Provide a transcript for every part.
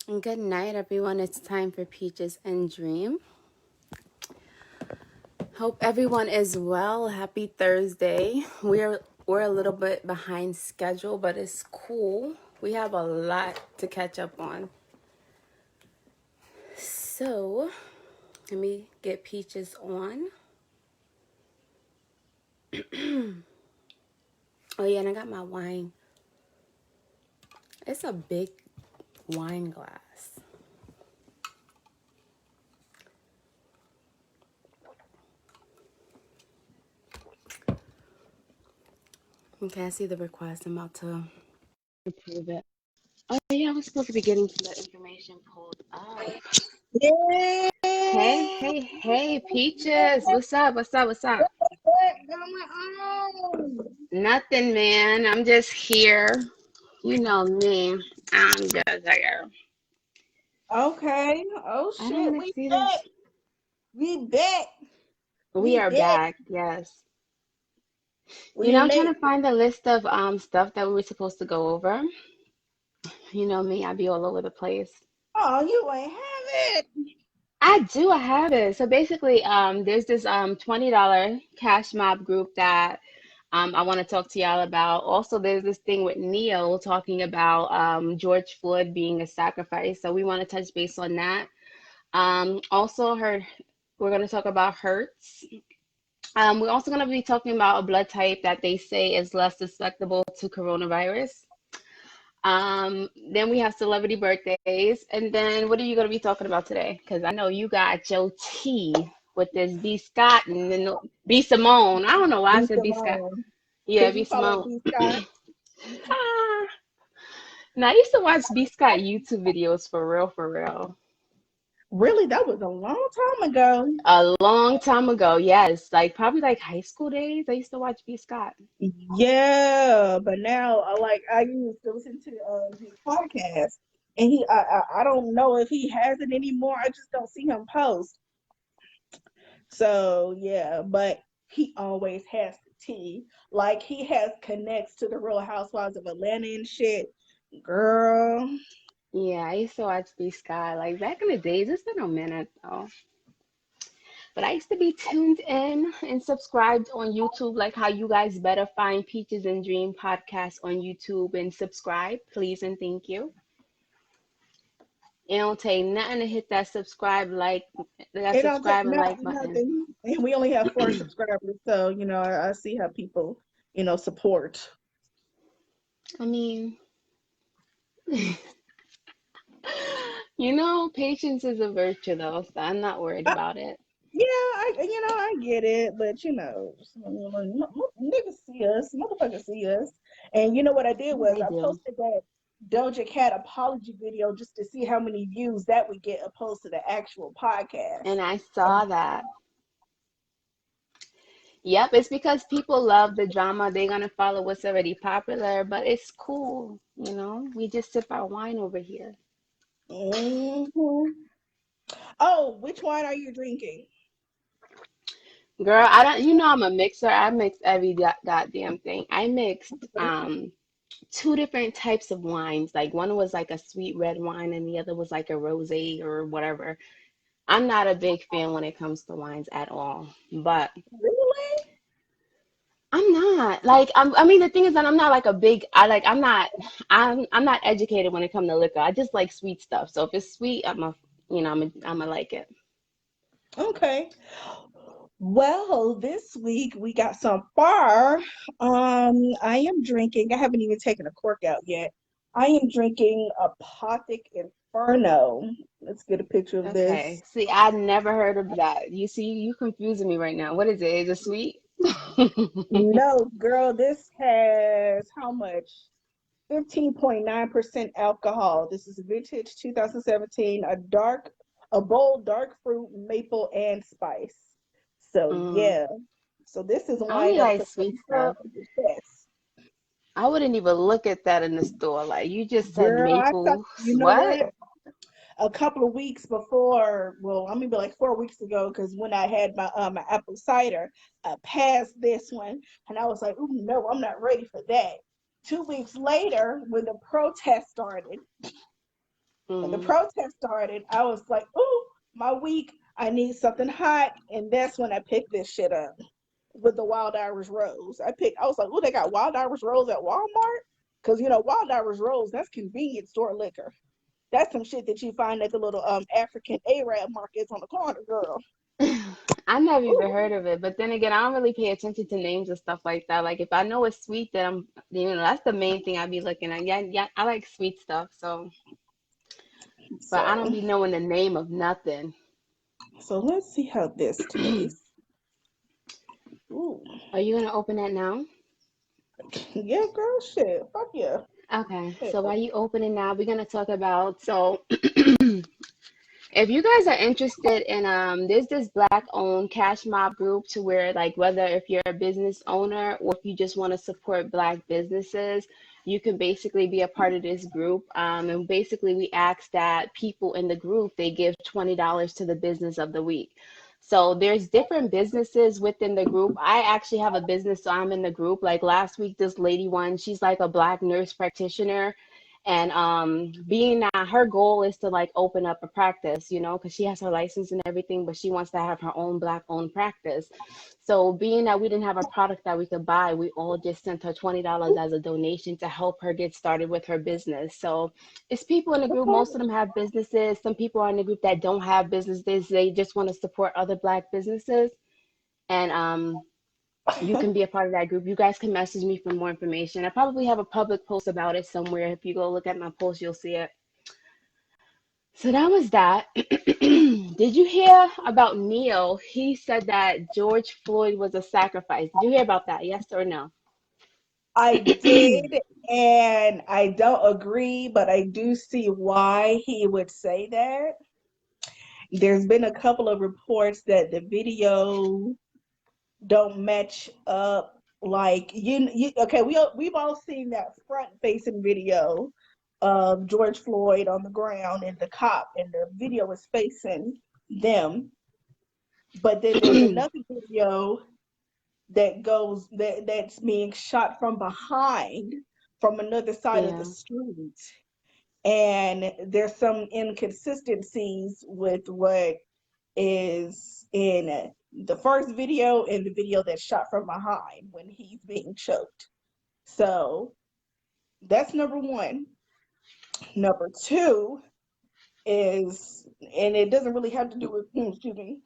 Good night, everyone. It's time for Peaches and Dream. Hope everyone is well. Happy Thursday. We're a little bit behind schedule, but it's cool. We have a lot to catch up on. So, let me get Peaches on. Oh yeah, and I got my wine. It's a big wine glass. Okay, I see the request. I'm about to approve it. Oh yeah, I was supposed to be getting some of the information pulled up. Yeah. Hey, Peaches. What's up? What's going on? Nothing, man. I'm just here. You know me. I'm just here. Okay. Oh I don't shit, want to we see back. this. We back. We We are back. back. Yes. We I'm trying late. to find the list of stuff that we were supposed to go over. You know me. I be all over the place. Oh, you ain't have it. I do. I have it. So basically, there's this $20 cash mob group that I want to talk to y'all about. Also, there's this thing with Neo talking about George Floyd being a sacrifice. So we want to touch base on that. Also, we're going to talk about Hertz. We're also going to be talking about a blood type that they say is less susceptible to coronavirus. Then we have celebrity birthdays. And then what are you going to be talking about today? Because I know you got your tea with this B. Scott and then B. Simone. I don't know why I B. said B. Scott. Simone. Yeah, Cause B. you follow Simone. B. Scott. Ah. Now, I used to watch B. Scott YouTube videos for real, for real. Really, that was a long time ago. A long time ago, yes. Like probably like high school days. I used to watch B. Scott. Yeah, but now I used to listen to his podcast, and I don't know if he has it anymore. I just don't see him post. So yeah, but he always has the tea. Like he has connects to the Real Housewives of Atlanta and shit. Girl. Yeah, I used to watch B. Scott. Like back in the days, it's been a minute though. But I used to be tuned in and subscribed on YouTube, like how you guys better find Peaches and Dream podcast on YouTube and subscribe, please and thank you. It don't take nothing to hit that It don't take subscribe and like nothing, button. nothing. And we only have 4 subscribers, so I see how people, support. I mean, patience is a virtue though, so I'm not worried Uh, about it. yeah, I get it, but niggas see us, motherfuckers see us. And you know what I did Yeah, was they I do. posted that Doja Cat apology video just to see how many views that would get opposed to the actual podcast. And I saw that. Yep, it's because people love the drama. They're gonna follow what's already popular, but it's cool, We just sip our wine over here. Hmm. Oh, which wine are you drinking? Girl, I don't, I'm a mixer. I mix every goddamn thing. I mixed two different types of wines. Like one was like a sweet red wine and the other was like a rosé or whatever. I'm not a big fan when it comes to wines at all, but Really? I'm not like I mean the thing is that I'm not like a big I like I'm not educated when it comes to liquor. I just like sweet stuff. So if it's sweet, I'm a like it. Okay. Well, this week we got some far. I am drinking. I haven't even taken a cork out yet. I am drinking Apothic Inferno. Let's get a picture of Okay. this. See, I never heard of that. You see, you confusing me right now. What is it? Is it sweet? No, girl, this has how much? 15.9% alcohol. This is vintage 2017, a bold dark fruit, maple, and spice. So Mm, yeah. So this is I only lined up like for sweet the stuff. test. I wouldn't even look at that in the store. Like you just said Girl, I thought, maple. you know What? what? A couple of weeks before, well, I'm gonna be like 4 weeks ago, because when I had my apple cider, I passed this one, and I was like, "Ooh, no, I'm not ready for that." 2 weeks later, when the protest started, When the Mm. protest started, I was like, "Ooh, my week. I need something hot," and that's when I picked this shit up with the Wild Irish Rose. I was like, "Oh, they got Wild Irish Rose at Walmart," because Wild Irish Rose, that's convenience store liquor. That's some shit that you find at the little African Arab markets on the corner, girl. I never even Ooh. heard of it, but then again, I don't really pay attention to names and stuff like that. Like if I know it's sweet, then that's the main thing I be looking at. Yeah, yeah, I like sweet stuff, so but I don't So, be knowing the name of nothing. so let's see how this tastes. Ooh, Are you gonna open that now? yeah, girl, shit, fuck yeah. Okay, so Hell. while you open it now, we're gonna talk about if you guys are interested in there's this black owned cash mob group to where like whether if you're a business owner or if you just want to support black businesses, you can basically be a part of this group. And basically we ask that people in the group they give $20 to the business of the week. So there's different businesses within the group. I actually have a business, so I'm in the group. Like last week, this lady won. She's like a black nurse practitioner and being that her goal is to like open up a practice, because she has her license and everything, but she wants to have her own black owned practice. So being that we didn't have a product that we could buy, we all just sent her $20 as a donation to help her get started with her business. So it's people in the group. Most of them have businesses. Some people are in the group that don't have businesses. They just want to support other black businesses. And you can be a part of that group. You guys can message me for more information. I probably have a public post about it somewhere. If you go look at my post, you'll see it. So that was that. Did you hear about Neil? He said that George Floyd was a sacrifice. Did you hear about that? Yes or no? I did, and I don't agree, but I do see why he would say that. There's been a couple of reports that the video don't match up. Like okay, we've all seen that front facing video of George Floyd on the ground and the cop, and the video is facing them. But then there's another video that's being shot from behind from another side of the Yeah. street, and there's some inconsistencies with what is in the first video and the video that's shot from behind when he's being choked. So that's number one. Number two is, and it doesn't really have to do with excuse me.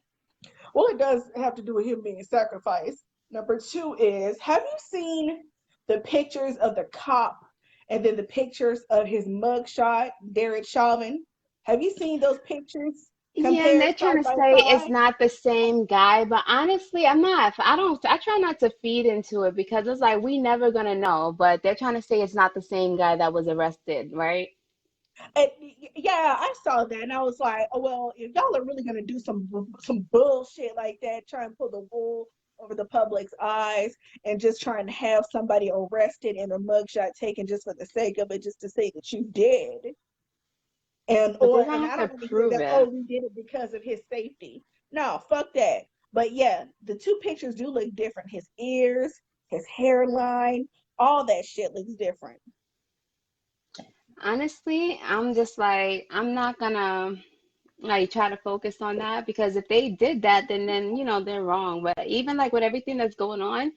Well, it does have to do with him being sacrificed. Number two is, have you seen the pictures of the cop and then the pictures of his mugshot, Derek Chauvin? Have you seen those pictures Yeah, and compared they're trying side to by say it's side? not the same guy, but honestly, I'm not. I try not to feed into it because it's like we never gonna know, but they're trying to say it's not the same guy that was arrested, right? And yeah, I saw that, and I was like, oh, well, if y'all are really gonna do some bullshit like that, try and pull the wool over the public's eyes, and just trying to have somebody arrested and a mugshot taken just for the sake of it, just to say that you did, But they're and gonna have I to don't want to hear prove that. Oh, it. we did it because of his safety. No, fuck that. But yeah, the two pictures do look different. His ears, his hairline, all that shit looks different. Honestly, I'm just like I'm not gonna like try to focus on that because if they did that, then they're wrong. But even like with everything that's going on,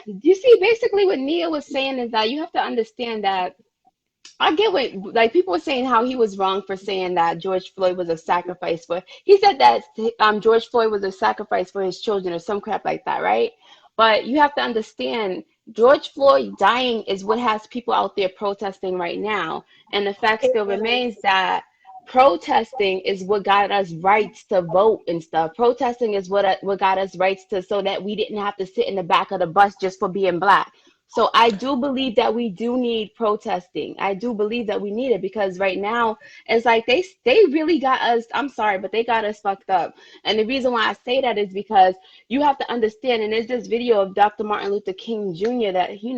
you see, basically what Nia was saying is that you have to understand that I get what like people were saying how he was wrong for saying that George Floyd was a sacrifice for. He said that George Floyd was a sacrifice for his children or some crap like that, right? But you have to understand George Floyd dying is what has people out there protesting right now, and the fact It still is. remains that protesting is what got us rights to vote and stuff. Protesting is what got us rights to so that we didn't have to sit in the back of the bus just for being black. So I do believe that we do need protesting. I do believe that we need it because right now it's like they really got us. I'm sorry, but they got us fucked up. And the reason why I say that is because you have to understand. And there's this video of Dr. Martin Luther King Jr. that he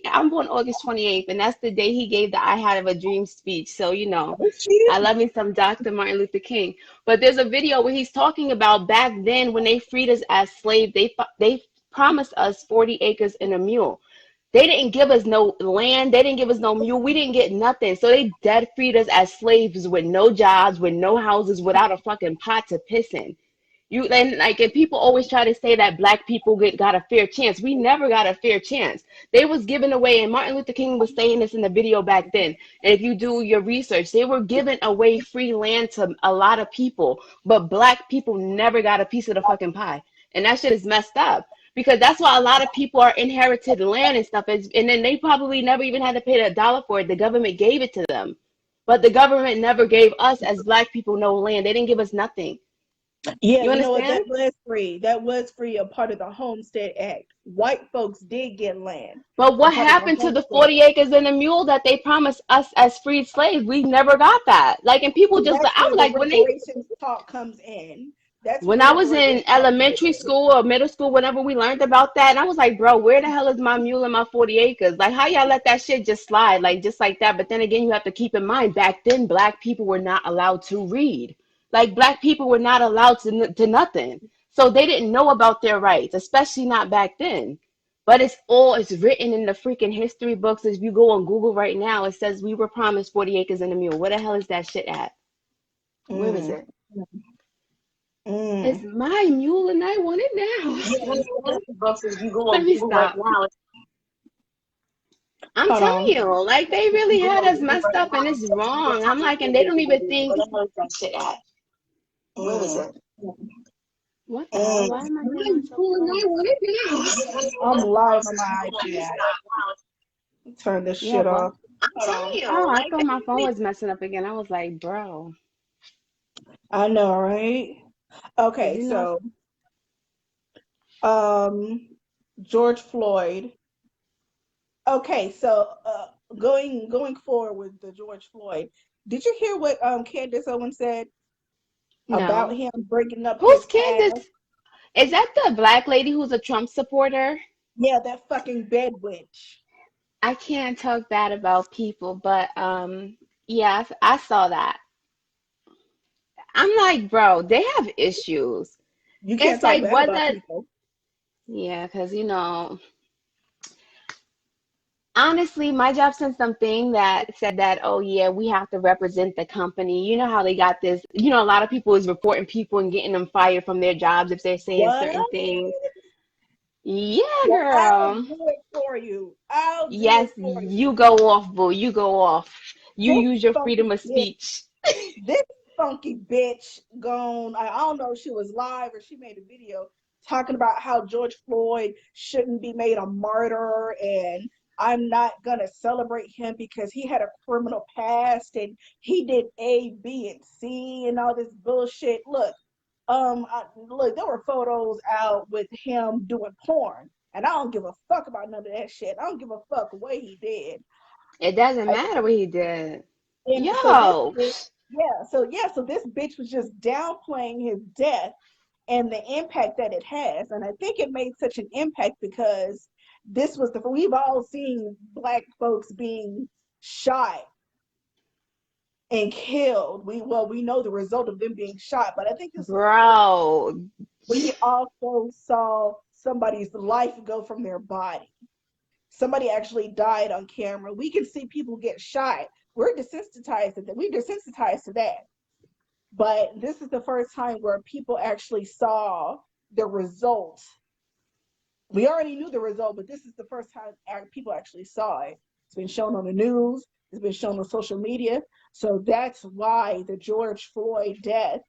I'm born August 28th, and that's the day he gave the "I Had a Dream" speech. So Oh shit. I love me some Dr. Martin Luther King. But there's a video where he's talking about back then when they freed us as slaves, they promised us 40 acres and a mule. They didn't give us no land. They didn't give us no mule. We didn't get nothing. So they dead freed us as slaves with no jobs, with no houses, without a fucking pot to piss in. You and like, and people always try to say that black people got a fair chance. We never got a fair chance. They was given away, and Martin Luther King was saying this in the video back then. And if you do your research, they were giving away free land to a lot of people, but black people never got a piece of the fucking pie. And that shit is messed up. Because that's why a lot of people are inherited land and stuff, and then they probably never even had to pay a dollar for it. The government gave it to them, but the government never gave us as black people no land. They didn't give us nothing. Yeah, You you know what? understand? That was free. That was free, a part of the Homestead Act. White folks did get land, But a what part of the happened to the Homestead 40 acres and the mule that they promised us as freed slaves? We never got that. Like, and people Act. just, That's I where was the like, reparations talk comes in. That's where when the I was in reparations talk comes elementary in. school or middle school, whenever we learned about that, and I was like, bro, where the hell is my mule and my 40 acres? Like, how y'all let that shit just slide, like, just like that? But then again, you have to keep in mind, back then, black people were not allowed to read. Like, black people were not allowed to nothing. So they didn't know about their rights, especially not back then. But it's written in the freaking history books. If you go on Google right now, it says we were promised 40 acres and a mule. Where the hell is that shit at? Where is Mm, it? It's mm. my mule and I want it Yeah, now. that's the buses you go Let on me Google right stop. now. I'm Hold telling on. you, like they really You go had on us Google messed right up now. and it's You go wrong. I'm type like, in and they don't even where think, the hell is that shit at? Where is it? what the hell? Mm. Why am I going so slow? I'm live on my iPad. Turn this Yeah, shit but off. Hold on. oh, I thought my phone was messing up again. I was like, bro, I know, right? because Okay, you know, so um George Floyd. Okay, so going forward with the George Floyd, did you hear what Candice Owens said about no. him breaking up Who's his past? Candace? Is that the black lady who's a Trump supporter? Yeah, that fucking bed witch. I can't talk bad about people, but yeah, I saw that. I'm like, bro, they have issues. You can't It's talk like, bad was about that? people. Yeah, because honestly, my job sent something that said that, oh yeah, we have to represent the company. You know how they got this, a lot of people is reporting people and getting them fired from their jobs if they're saying What? certain things. Yeah, Well, I'll girl. do it for you. I'll do it Yes, for you you. go off, boo. You go off. You This use your funky freedom of bitch, speech. this funky bitch gone. I don't know if she was live or she made a video talking about how George Floyd shouldn't be made a martyr, and I'm not gonna celebrate him because he had a criminal past and he did A, B, and C and all this bullshit. Look, there were photos out with him doing porn, and I don't give a fuck about none of that shit. I don't give a fuck what he did. It doesn't I, matter what he did. and so this Yo, bitch, so this bitch was just downplaying his death and the impact that it has. And I think it made such an impact because we've all seen black folks being shot and killed. We know the result of them being shot, but I think this was the first bro. we also saw somebody's life go from their body. Somebody actually died on camera. We can see people get shot. We're desensitized to that. We're desensitized to that. But this is the first time where people actually saw the result. We already knew the result, but this is the first time people actually saw it. It's been shown on the news. It's been shown on social media. So that's why the George Floyd death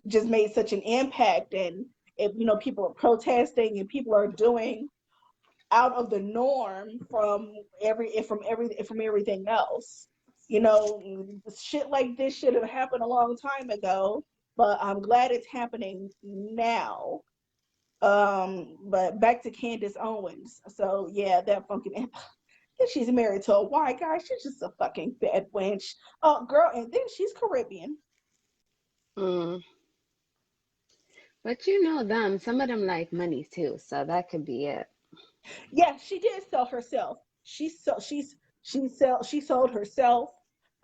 just made such an impact. And people are protesting and people are doing out of the norm from everything else. Shit like this should have happened a long time ago, but I'm glad it's happening now. But back to Candice Owens. So yeah, that fucking she's married to a white guy. She's just a fucking bad wench. Oh girl, and then she's Caribbean. Mm. But you know them, some of them like money too, so that could be it. Yeah, she did sell herself. She sold herself.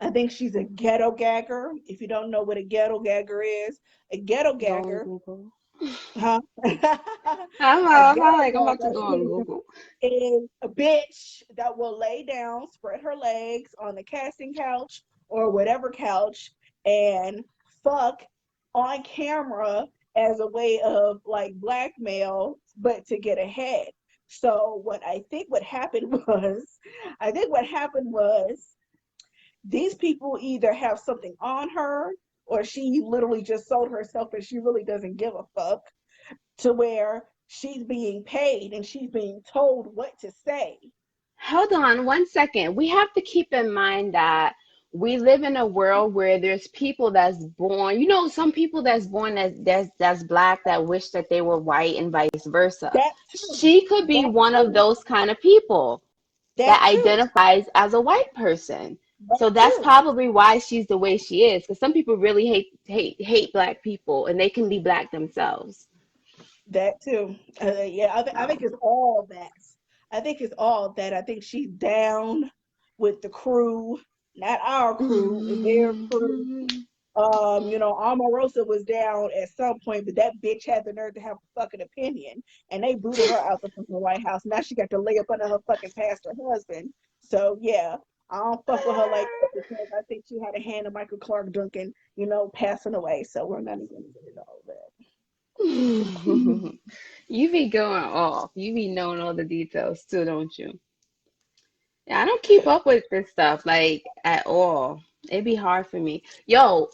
I think she's a ghetto gagger. If you don't know what a ghetto gagger is, a ghetto Go on gagger Google. Huh? A I'm like, I'm about to go on godmother Google. is a bitch that will lay down, spread her legs on the casting couch or whatever couch and fuck on camera as a way of like blackmail, but to get ahead. So what happened was, I think what happened was these people either have something on her or she literally just sold herself and she really doesn't give a fuck, to where she's being paid and she's being told what to say. Hold on 1 second. We have to keep in mind that we live in a world where there's people that's born, some people that's born that's black that wish that they were white and vice versa. That too. She could be That one of too. those kind of people that That too. identifies as a white person. That So that's too. probably why she's the way she is. Because some people really hate black people, and they can be black themselves. That too. Yeah, I think So. it's all that. I think it's all that. I think she's down with the crew, not our crew, their crew. Omarosa was down at some point, but that bitch had the nerve to have a fucking opinion, and they booted her out the fucking White House. Now she got to lay up under her fucking pastor husband. So yeah, I don't fuck with her like that because I think she had a hand in Michael Clark Duncan, passing away. So we're not even gonna get into all that. You be going off. You be knowing all the details too, don't you? Yeah, I don't keep up with this stuff like at all. It'd be hard for me. Yo,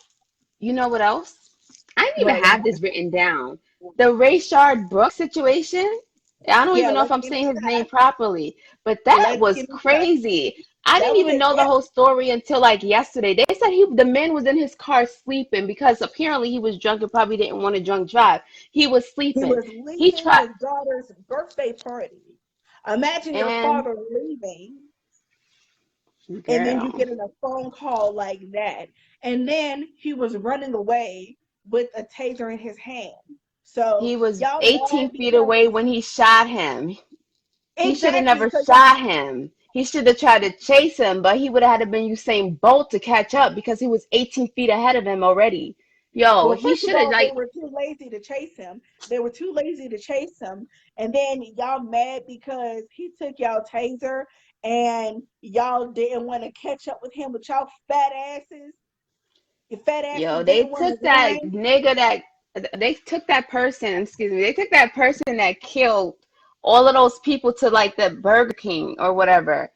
you know what else? I didn't even What? have this written down. The RashardBrooks situation. I don't Yeah, even know if let's I'm get saying into his name that. properly, but that Let's was get into that. crazy. I That didn't was even know the it. whole story until like yesterday. They said the man was in his car sleeping because apparently he was drunk and probably didn't want to drunk drive. He was He sleeping. was He leaving tried his daughter's birthday party. Imagine your and father leaving, and then you girl, getting a phone call like that. And then he was running away with a taser in his hand. So he was y'all 18 mad feet away because when he shot him. He should have exactly never so y'all shot him. He should have tried to chase him, but he would have had to been Usain Bolt to catch up because he was 18 feet ahead of him already. Yo, well, he first of should have all, they like, were too lazy to chase him. They were too lazy to chase him. And then y'all mad because he took y'all taser and y'all didn't want to catch up with him with y'all fat asses. Your fat asses yo, they didn't want took to that run. nigga that they took that person, excuse me, they took that person that killed all of those people to like the Burger King or whatever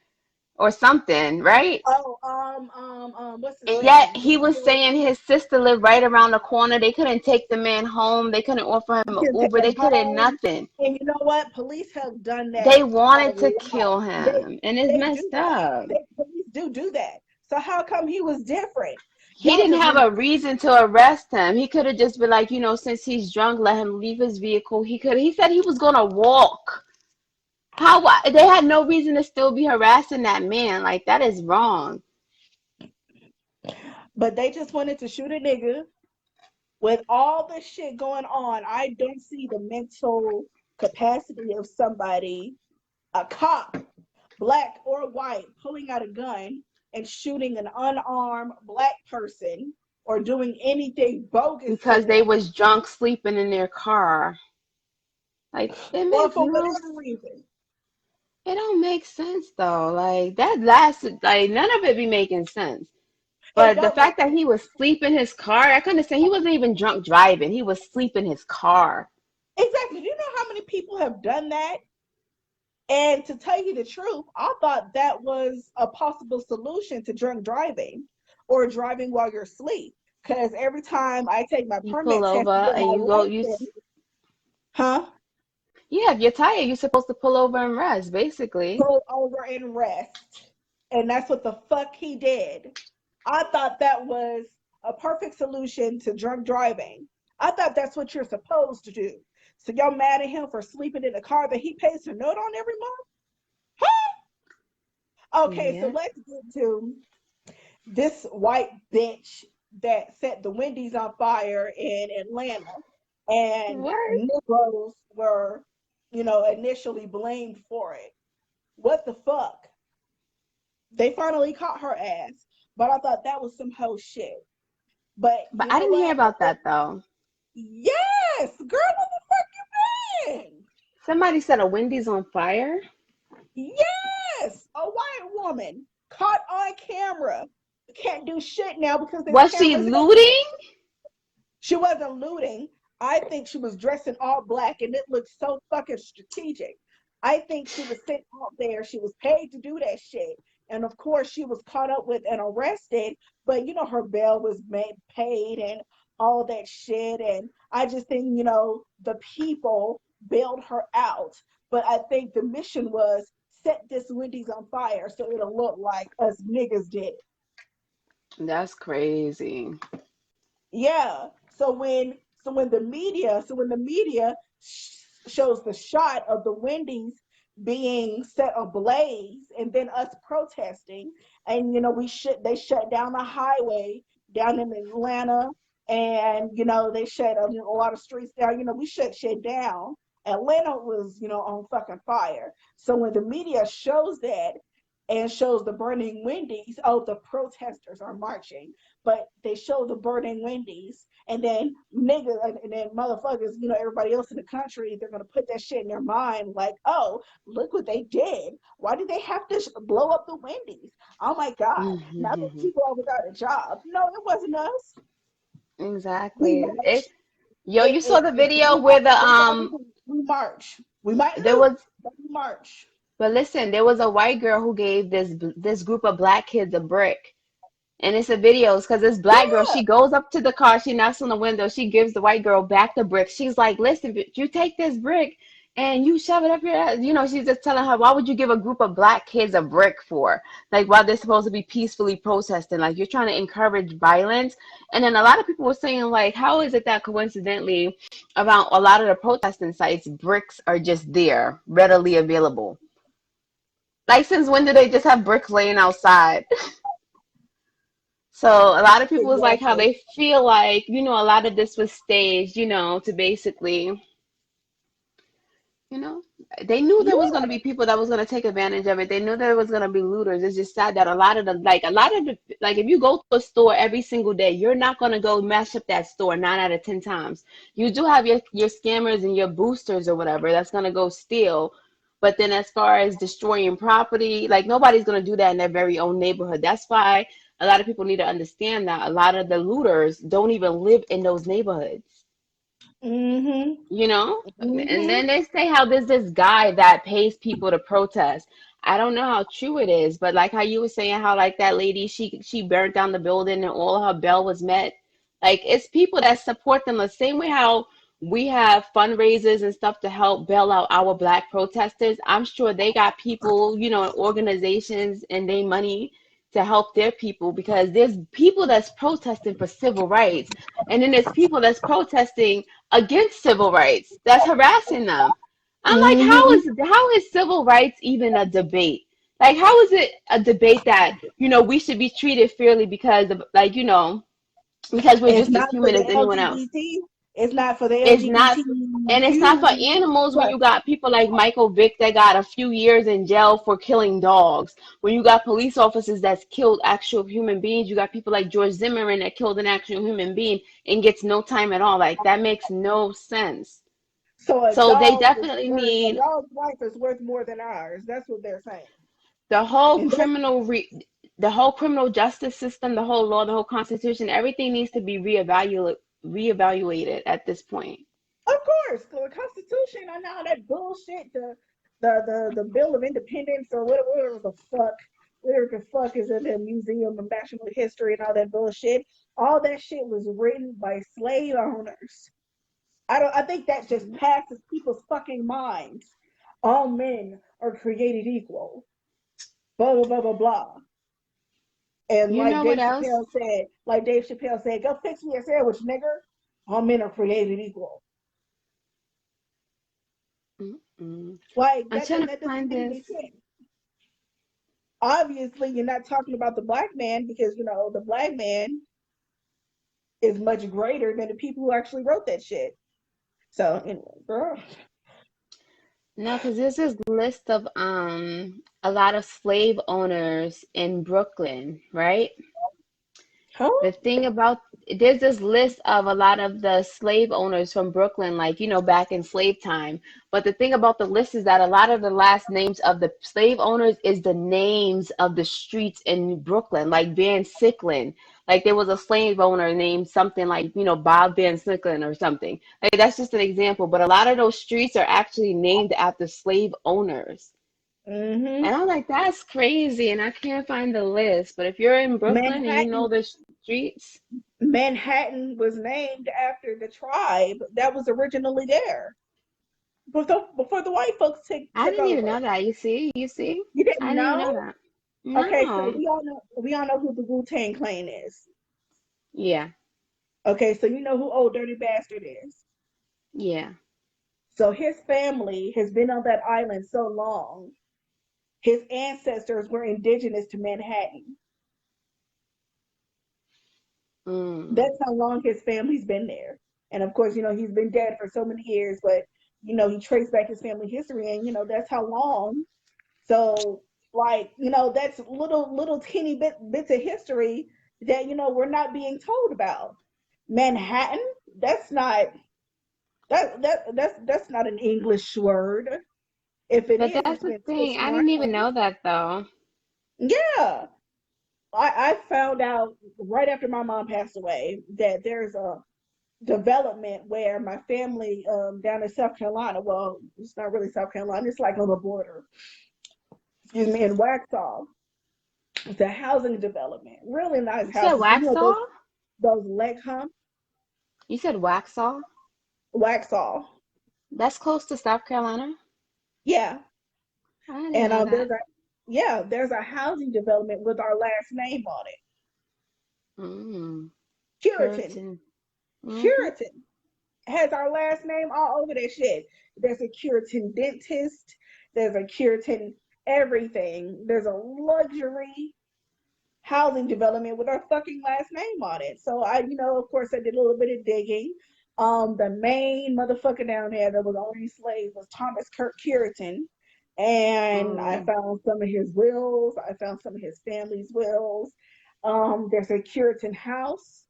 or something, right? Oh, what's his And yet name? he was saying his sister lived right around the corner. They couldn't take the man home. They couldn't offer him You an can take Uber. They him couldn't home. nothing. And you know what? Police have done They that a wanted to lot. kill They him, and it's they do messed that. up. Police do that. So how come he was different? He Y'all didn't just have want a to. reason to arrest him. He could have just been like, since he's drunk, let him leave his vehicle. He said he was gonna walk. They had no reason to still be harassing that man. Like that is wrong. But they just wanted to shoot a nigga. With all the shit going on, I don't see the mental capacity of somebody, a cop, black or white, pulling out a gun and shooting an unarmed black person or doing anything bogus to Because they them, was drunk sleeping in their car. Like it or makes for no whatever reason. it don't make sense though. Like that last like none of it be making sense. It But the don't make fact that he was sleep in his car, I couldn't say he wasn't even drunk driving. He was sleep in his car. exactly. Do you know how many people have done that? And to tell you the truth, I thought that was a possible solution to drunk driving or driving while you're asleep. Because every time I take my You pull permit test over to get and my you go license, huh? yeah, if you're tired, you're supposed to pull over and rest, basically. Pull over and rest. And that's what the fuck he did. I thought that was a perfect solution to drunk driving. I thought that's what you're supposed to do. So y'all mad at him for sleeping in a car that he pays a note on every month? Okay, so Yeah. let's get to this white bitch that set the Wendy's on fire in Atlanta, and What? Negroes were, initially blamed for it. What the fuck? They finally caught her ass, but I thought that was some hoe shit. But But you I know didn't hear what? about that though. Yeah, Yes, girl, what the fuck you been? Somebody said a Wendy's on fire. Yes, a white woman caught on camera. Can't do shit now because there's Was she cameras everywhere. looting? She wasn't looting. I think she was dressed in all black and it looked so fucking strategic. I think she was sent out there. She was paid to do that shit. And of course, she was caught up with and arrested. But you know, her bail was made paid and all that shit. And I just think, the people bailed her out. But I think the mission was set this Wendy's on fire so it'll look like us niggas did. That's crazy. Yeah. So when the media shows the shot of the Wendy's being set ablaze and then us protesting, and they shut down the highway down in Atlanta, and they shut a lot of streets down. We shut shit down. Atlanta was on fucking fire. So when the media shows that and shows the burning Wendy's, oh, the protesters are marching, but they show the burning Wendy's, and then niggas and then motherfuckers, everybody else in the country, they're gonna put that shit in their mind, like, oh, look what they did. Why did they have to blow up the Wendy's? Oh my God! Now that people are without a job. No, it wasn't us. We Exactly. marched. Yo, you saw the If video we where have to do everything, we march. We might there lose, was but we march. but listen, there was a white girl who gave this group of black kids a brick. And it's a videos because this black girl, Yeah. she goes up to the car, she knocks on the window, she gives the white girl back the brick. She's like, listen, bitch, you take this brick and you shove it up your ass. She's just telling her, why would you give a group of black kids a brick for? Like, while they're supposed to be peacefully protesting, like you're trying to encourage violence. And then a lot of people were saying, like, how is it that coincidentally around a lot of the protesting sites, bricks are just there, readily available? Like, since when do they just have bricks laying outside? So a lot of people was like how Exactly. they feel like, a lot of this was staged, to basically, you know, they knew there was going to Yeah. be people that was going to take advantage of it. They knew there was going to be looters. It's just sad that like if you go to a store every single day, you're not going to go mess up that store 9 out of 10 times. You do have your scammers and your boosters or whatever that's going to go steal. But then as far as destroying property, like nobody's going to do that in their very own neighborhood. That's why a lot of people need to understand that a lot of the looters don't even live in those neighborhoods, Mm-hmm. you know? And Mm-hmm. then they say how there's this guy that pays people to protest. I don't know how true it is, but like how you were saying how like that lady, she burned down the building and all her bail was met. Like it's people that support them the same way how we have fundraisers and stuff to help bail out our black protesters. I'm sure they got people, organizations and they money to help their people because there's people that's protesting for civil rights and then there's people that's protesting against civil rights that's harassing them. I'm like, how Mm-hmm. is civil rights even a debate? Like, how is it a debate that we should be treated fairly because of like because we're It's just as not for human the as anyone else? LGBT. It's not for the It's not, and it's not for LGBTQ animals when plus. you got people like Michael Vick that got a few years in jail for killing dogs. When you got police officers that's killed actual human beings, you got people like George Zimmerman that killed an actual human being and gets no time at all. Like that makes no sense. So a So they dog is definitely worth a need dog's life is worth more than ours. That's what they're saying. the whole And that's the whole criminal justice system, the whole law, the whole constitution, everything needs to be reevaluated at this point. of course the Constitution. I know that bullshit. The Bill of Independence or whatever the fuck is in the Museum of National History and all that bullshit. All that shit was written by slave owners. I think that just passes people's fucking minds. All men are created equal. Blah blah blah blah blah. And You know what else? Like Dave Chappelle said, go fix me a sandwich, nigger. All men are created equal. Mm-mm. Like I'm that trying to that doesn't find make any this. sense. Obviously, you're not talking about the black man because the black man is much greater than the people who actually wrote that shit. So anyway, girl. No, because there's this list of a lot of slave owners in Brooklyn, right? Huh? The thing about there's this list of a lot of the slave owners from Brooklyn, like, back in slave time. But the thing about the list is that a lot of the last names of the slave owners is the names of the streets in Brooklyn, like Van Sicklin. Like there was a slave owner named something like, Bob Van Sicklin or something. Like that's just an example. But a lot of those streets are actually named after slave owners. Mm-hmm. And I'm like, that's crazy, and I can't find the list. But if you're in Brooklyn and you know Manhattan the streets, Manhattan was named after the tribe that was originally there before the white folks I took didn't even over. know that. You see, You I didn't didn't even know know? that. Okay, so No. we all know who the Wu-Tang Clan is. Yeah, Okay, so you know who Old Dirty Bastard is. yeah. So his family has been on that island so long. His ancestors were indigenous to Manhattan. Mm. That's how long his family's been there. And of course, he's been dead for so many years, but he traced back his family history, and that's how long. So, like, that's little teeny bits of history that we're not being told about. Manhattan, that's not that's not an English word. If it But is, that's it's the been thing. switched I didn't even around. know that though. Yeah. I found out right after my mom passed away that there's a development where my family down in South Carolina, well, it's not really South Carolina, it's like on the border, excuse me, in Waxhaw. It's a housing development, really nice You said houses. Waxhaw? Those leg hump, You said Waxhaw? Waxhaw. That's close to South Carolina? Yeah. I didn't And know that. there's a housing development with our last name on it. Mm. Puritan. Puritan. Mm-hmm. Puritan has our last name all over that shit. There's a Puritan dentist. There's a Puritan everything. There's a luxury housing development with our fucking last name on it. So of course, I did a little bit of digging. The main motherfucker down there that was owning slaves was Thomas Kirk Puritan. And I Mm. found some of his wills. I found some of his family's wills. There's a Puritan house.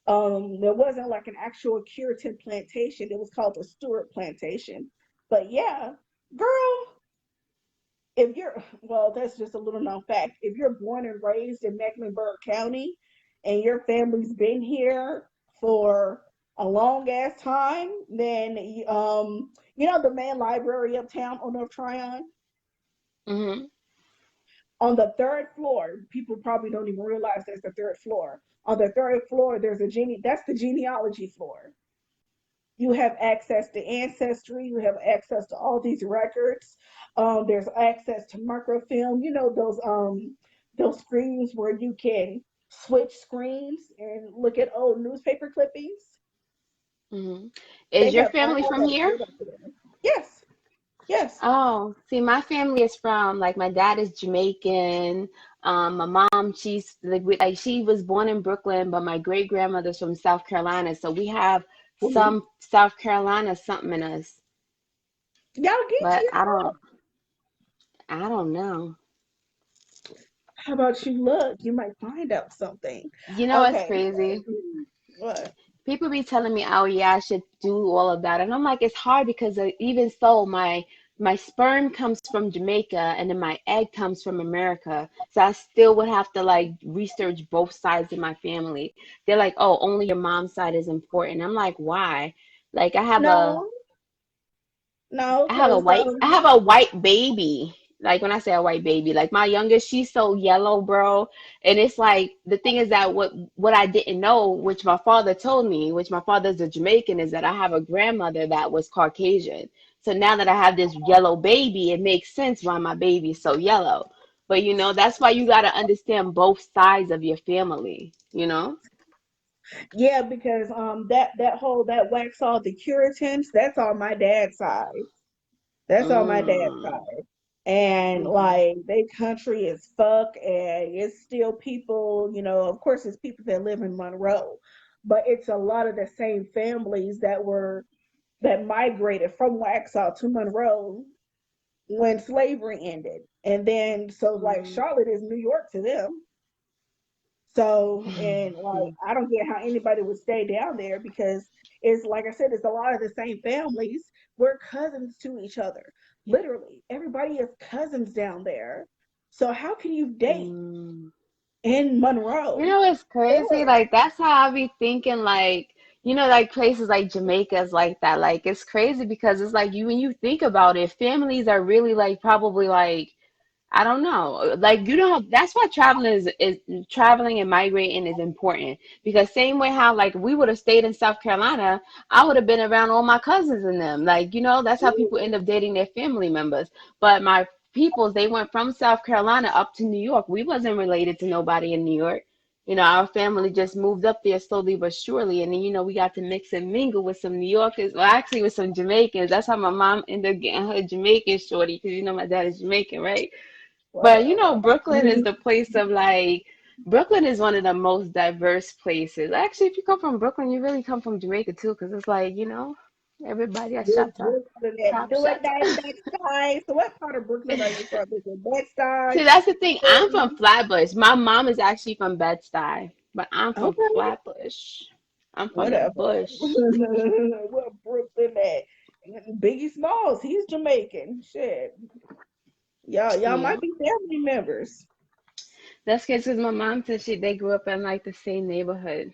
There wasn't like an actual Puritan plantation. It was called the Stewart Plantation. But yeah, girl, if you're well, that's just a little known fact. If you're born and raised in Mecklenburg County and your family's been here for a long ass time, then the main library uptown on North Tryon, Mm-hmm. on the third floor, people probably don't even realize there's the third floor. On the third floor, there's that's the genealogy floor. You have access to ancestry, you have access to all these records. There's access to microfilm, those screens where you can switch screens and look at old newspaper clippings. Mm-hmm. They Is your have family all from that here? shit up there. Yes, yes. Oh, see, my family is from like my dad is Jamaican. My mom, she's like she was born in Brooklyn, but my great grandmother's from South Carolina, so we have Mhm. some South Carolina something in us. Y'all get But you. I don't know. How about you look? You might find out something. You know what's Okay. crazy? What? People be telling me, "Oh yeah, I should do all of that," and I'm like, it's hard because even so, my sperm comes from Jamaica, and then my egg comes from America, so I still would have to like research both sides of my family. They're like, "Oh, only your mom's side is important." I'm like, why? Like, No, no, because I have a white baby. Like when I say a white baby, like my youngest, she's so yellow, bro. And it's like the thing is that what I didn't know, which my father told me, which my father's a Jamaican, is that I have a grandmother that was Caucasian. So now that I have this yellow baby, it makes sense why my baby's so yellow. But that's why you gotta understand both sides of your family, you know? yeah, because that wax all the Puritans, that's on my dad's side. That's on my dad's Mm, side. And hmm like they country is fuck, and it's still people, of course it's people that live in Monroe, but it's a lot of the same families that migrated from Waxhaw to Monroe when slavery ended. And then so like mm, Charlotte is New York to them. So, and like, I don't get how anybody would stay down there because it's like I said, it's a lot of the same families. We're cousins to each other. Literally, everybody is cousins down there. So how can you date Mm. in You Monroe? know, it's crazy. Or Like that's how I be thinking. Like like places like Jamaica's like that. Like it's crazy because it's like you when you think about it, families are really like probably like I don't know. Like you know, that's why traveling is traveling and migrating is important. Because same way how like we would have stayed in South Carolina, I would have been around all my cousins and them. Like, that's how people end up dating their family members. But my peoples, they went from South Carolina up to New York. We wasn't related to nobody in New York. Our family just moved up there slowly but surely. And then, we got to mix and mingle with some New Yorkers, well, actually with some Jamaicans. That's how my mom ended up getting her Jamaican shorty, because my dad is Jamaican, right? But whatever. Brooklyn is the place of like, Brooklyn is one of the most diverse places. Actually, if you come from Brooklyn, you really come from Jamaica too, because it's like, everybody at We're Shatta, going to top do it Shatta. that next time. So what part of Brooklyn are you from? Is it Bed-Stuy? See, that's the thing. I'm from Fulton? Flatbush. My mom is actually from Bed-Stuy, but I'm from Okay, Flatbush. I'm from the whatever. bush. What Brooklyn at? Biggie Smalls, he's Jamaican. Shit. Y'all Yeah. might be family members. That's because my mom said they grew up in like the same neighborhood.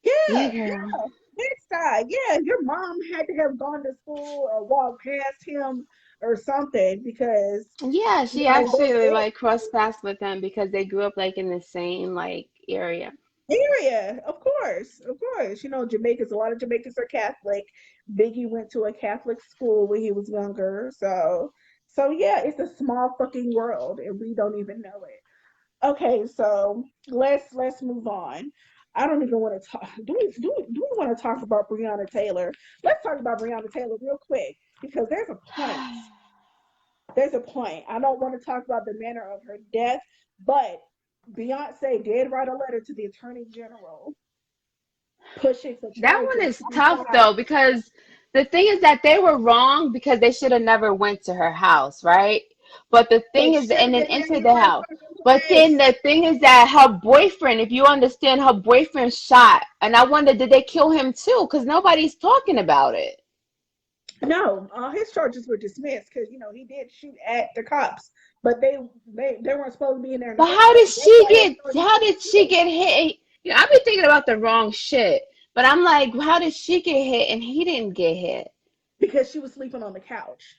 Yeah, Yeah, girl. yeah. Bed-Stuy. Yeah, your mom had to have gone to school or walked past him or something because, Yeah, you she know, actually they like crossed paths with them because they grew up like in the same like area. area, of course, of course. You know, Jamaicans, a lot of Jamaicans are Catholic. Biggie went to a Catholic school when he was younger. So yeah, it's a small fucking world and we don't even know it. Okay, so let's move on. I don't even want to talk. Do we want to talk about Breonna Taylor? Let's talk about Breonna Taylor real quick because there's a point. There's a point. I don't want to talk about the manner of her death, but Beyonce did write a letter to the Attorney General pushing for That one charges. is tough though because the thing is that they were wrong because they should have never went to her house, right? But the They thing is, should and have then been entered hanging the her house. fucking But then place. the thing is that her boyfriend, if you understand, her boyfriend shot, and I wonder did they kill him too? Because nobody's talking about it. No, his charges were dismissed because he did shoot at the cops, but they weren't supposed to be in there in the But first how place. did That's she why his get? charges How were did she dismissed get hit? I've been thinking about the wrong shit. But I'm like, how did she get hit and he didn't get hit? because she was sleeping on the couch.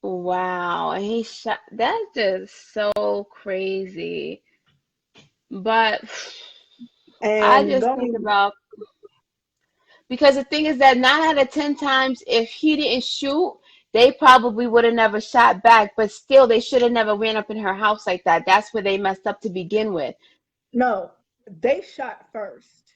Wow, and he shot. That's just so crazy. But I And just don't think even about because the thing is that 9 out of 10 times, if he didn't shoot, they probably would have never shot back. But still, they should have never ran up in her house like that. That's where they messed up to begin with. no, they shot first.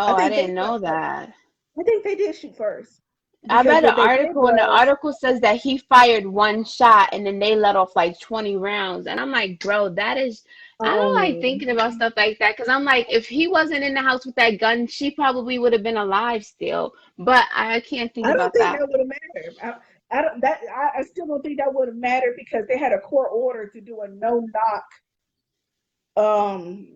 I Oh, I think they didn't shot know first. that. I think they did shoot first I because read an what they did article, and the was, article says that he fired one shot and then they let off like 20 rounds. And I'm like, bro, that is, I don't like um, thinking about stuff like that because I'm like, if he wasn't in the house with that gun, she probably would have been alive still. But I can't think I don't about think that. that would have mattered. I don't that I still don't think that would have mattered because they had a court order to do a no knock.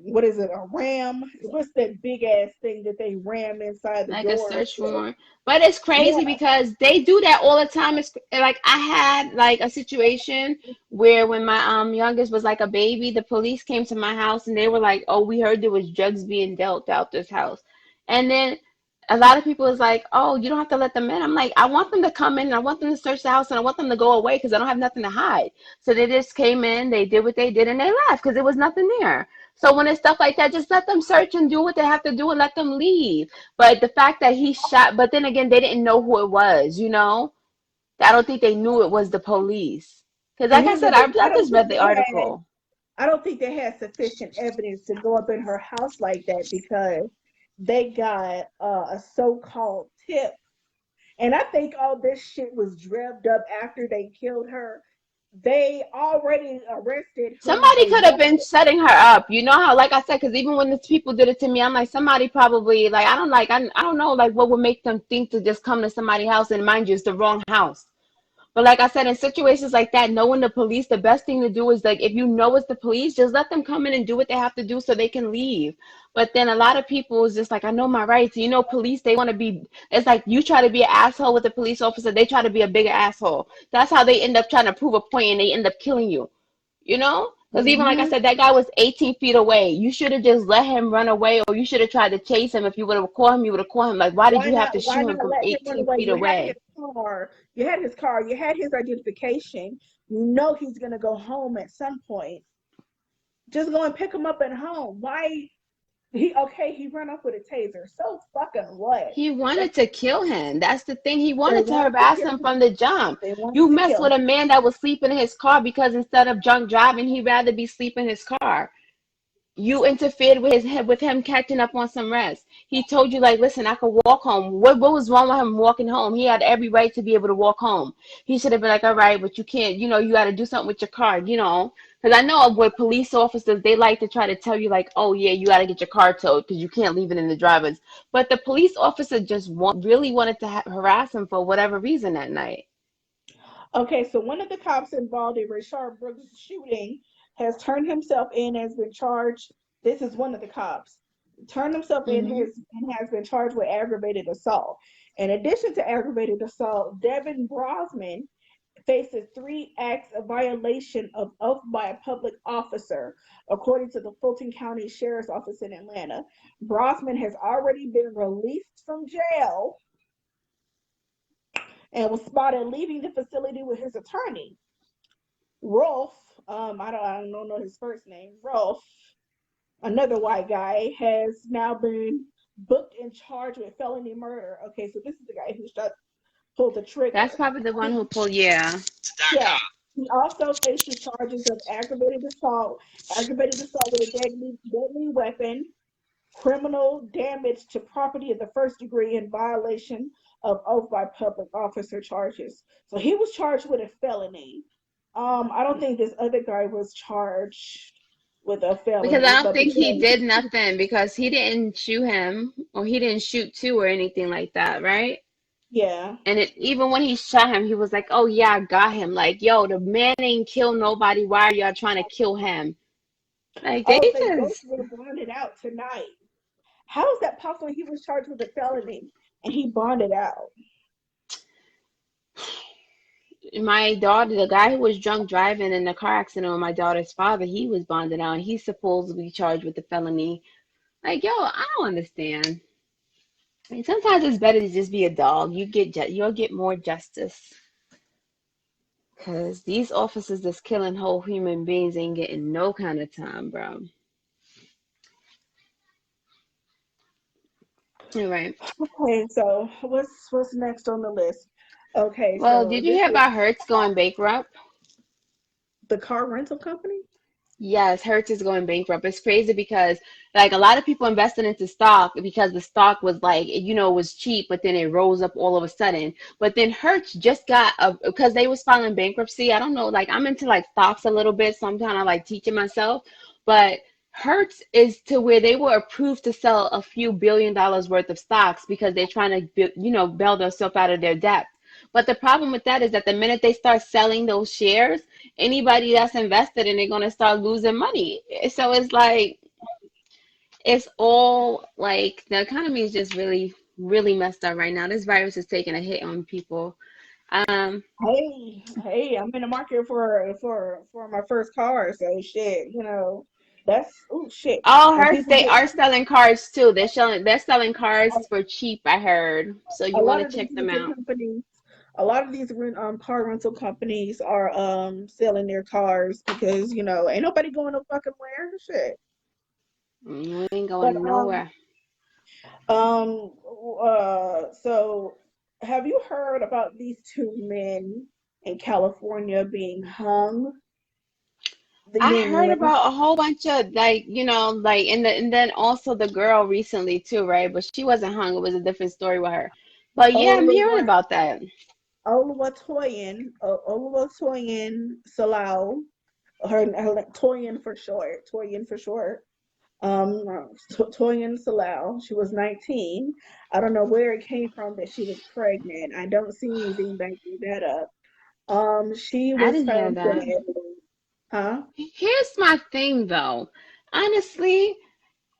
What is it? A ram? What's that big ass thing that they ram inside the Like a doors? search warrant. But it's crazy Yeah. because they do that all the time. It's like I had like a situation where when my youngest was like a baby, the police came to my house and they were like, "Oh, we heard there was drugs being dealt out this house." And then a lot of people is like, "Oh, you don't have to let them in." I'm like, I want them to come in and I want them to search the house and I want them to go away because I don't have nothing to hide. So they just came in, they did what they did, and they left because there was nothing there. So when it's stuff like that, just let them search and do what they have to do and let them leave. But the fact that he shot, but then again, they didn't know who it was. I don't think they knew it was the police. Because And like I here's the said, thing: I just read the article. I don't think they had sufficient evidence to go up in her house like that because they got a so-called tip. And I think all this shit was dreamed up after they killed her. They already arrested who Somebody they could have been wanted. setting her up. You know how, like I said, because even when the people did it to me, I'm like, somebody probably, like, I don't know, like, what would make them think to just come to somebody's house and mind you, it's the wrong house. But like I said, in situations like that, knowing the police, the best thing to do is like if you know it's the police, just let them come in and do what they have to do so they can leave. But then a lot of people is just like, I know my rights. You know, police, they want to be, it's like you try to be an asshole with a police officer, they try to be a bigger asshole. That's how they end up trying to prove a point and they end up killing you. You know? Because even like I Hmm. said, that guy was 18 feet away. You should have just let him run away, or you should have tried to chase him. If you would have caught him, you would have caught him. Like, why did Why you have not? to Why shoot him not from let him run 18 away? feet You had his away? car. You had his car. You had his identification. You know he's gonna go home at some point. Just go and pick him up at home. Why? He run off with a taser. So fucking what? He That's, wanted to kill him. That's the thing. He they wanted to wanted to harass kill him him. from the jump. They You wanted to mess kill with a him. man that was sleeping in his car because instead of drunk driving, he'd rather be sleeping in his car. You interfered with with him catching up on some rest. He told you like, listen, I could walk home. What was wrong with him walking home? He had every right to be able to walk home. He should have been like, all right, but you can't, you got to do something with your car. Because I know with police officers, they like to try to tell you like, oh yeah, you got to get your car towed because you can't leave it in the driver's. But the police officer just really wanted to harass him for whatever reason that night. Okay, so one of the cops involved in RashardBrooks' shooting has turned himself in, has been charged. This is one of the cops. Turned himself in Hmm. his and has been charged with aggravated assault. In addition to aggravated assault, Devin Brosman faces 3 acts of violation of oath by a public officer, according to the Fulton County Sheriff's Office in Atlanta. Brosman has already been released from jail and was spotted leaving the facility with his attorney. Rolf, I don't know his first name. Rolf, another white guy, has now been booked and charged with felony murder. Okay, so this is the guy who pulled the That's trigger. probably the one He, who pulled, yeah. yeah, he also faces charges of aggravated assault with a deadly weapon, criminal damage to property of the first degree in violation of oath by public officer charges. So he was charged with a felony. I don't think this other guy was charged with a Because felony, I don't but think he did because nothing because he didn't shoot him or he didn't shoot two or anything like that, right? yeah. And even when he shot him, he was like, "Oh yeah, I got him." Like, yo, the man ain't kill nobody. Why are y'all trying to kill him? Like, they Oh, they both just, were bonded out tonight. How is that possible? He was charged with a felony and he bonded out. my daughter, the guy who was drunk driving in the car accident with my daughter's father, he was bonded out and he's supposedly charged with the felony. Like, yo, I don't understand. I mean, sometimes it's better to just be a dog. You'll get more justice. Because these officers that's killing whole human beings ain't getting no kind of time, bro. All right. Okay, so what's next on the list? Okay, Well, so did you this hear is about Hertz going bankrupt? the car rental company. Yes, Hertz is going bankrupt. It's crazy because like a lot of people invested into stock because the stock was like, was cheap, but then it rose up all of a sudden. But then Hertz just got because they was filing bankruptcy. I don't know, like I'm into like stocks a little bit, so I'm kind of like teaching myself. But Hertz is to where they were approved to sell a few $1 billion worth of stocks because they're trying to, bail themselves out of their debt. But the problem with that is that the minute they start selling those shares, anybody that's invested in it going to start losing money. So it's like it's all like the economy is just really really messed up right now. This virus is taking a hit on people. Um, Hey, I'm in the market for my first car, so shit, that's oh shit. all When Hertz people they get are selling cars too. They're selling cars for cheap. I heard. So a you want lot to of these check them rental out. companies, a lot of these car rental companies are selling their cars because ain't nobody going no fucking where shit. We ain't But going nowhere. um so have you heard about these 2 men in California being hung? The I men heard went about a whole bunch of like, like and then also the girl recently too, right? But she wasn't hung. It was a different story with her. But yeah, I'm hearing Oluwatoyin about that. Oluwatoyin Salau, her Toyin for short, Toyin for short. Toyin Salau. She was 19. I don't know where it came from that she was pregnant. I don't see anything backing that up. She I was didn't hear found that. dead. Huh? Here's my thing though. Honestly,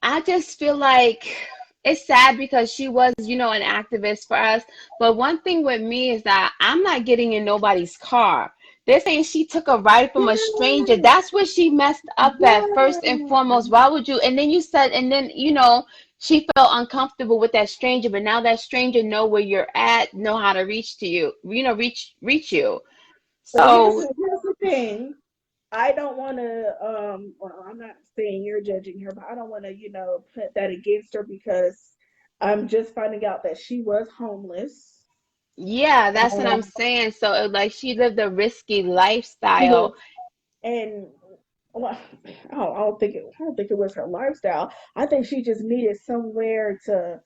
I just feel like it's sad because she was, an activist for us. But one thing with me is that I'm not getting in nobody's car. They're saying she took a ride from a stranger. Yes, That's where she messed up at first and foremost. yes. Why would you? And then you said, and then, she felt uncomfortable with that stranger, but now that stranger know where you're at, know how to reach to you, reach you. But So here's the thing. I don't want to, well, I'm not saying you're judging her, but I don't want to, put that against her because I'm just finding out that she was homeless. yeah, that's what I'm Um, saying. So like she lived a risky she was, lifestyle. and well, I don't think it was her lifestyle. I think she just needed somewhere to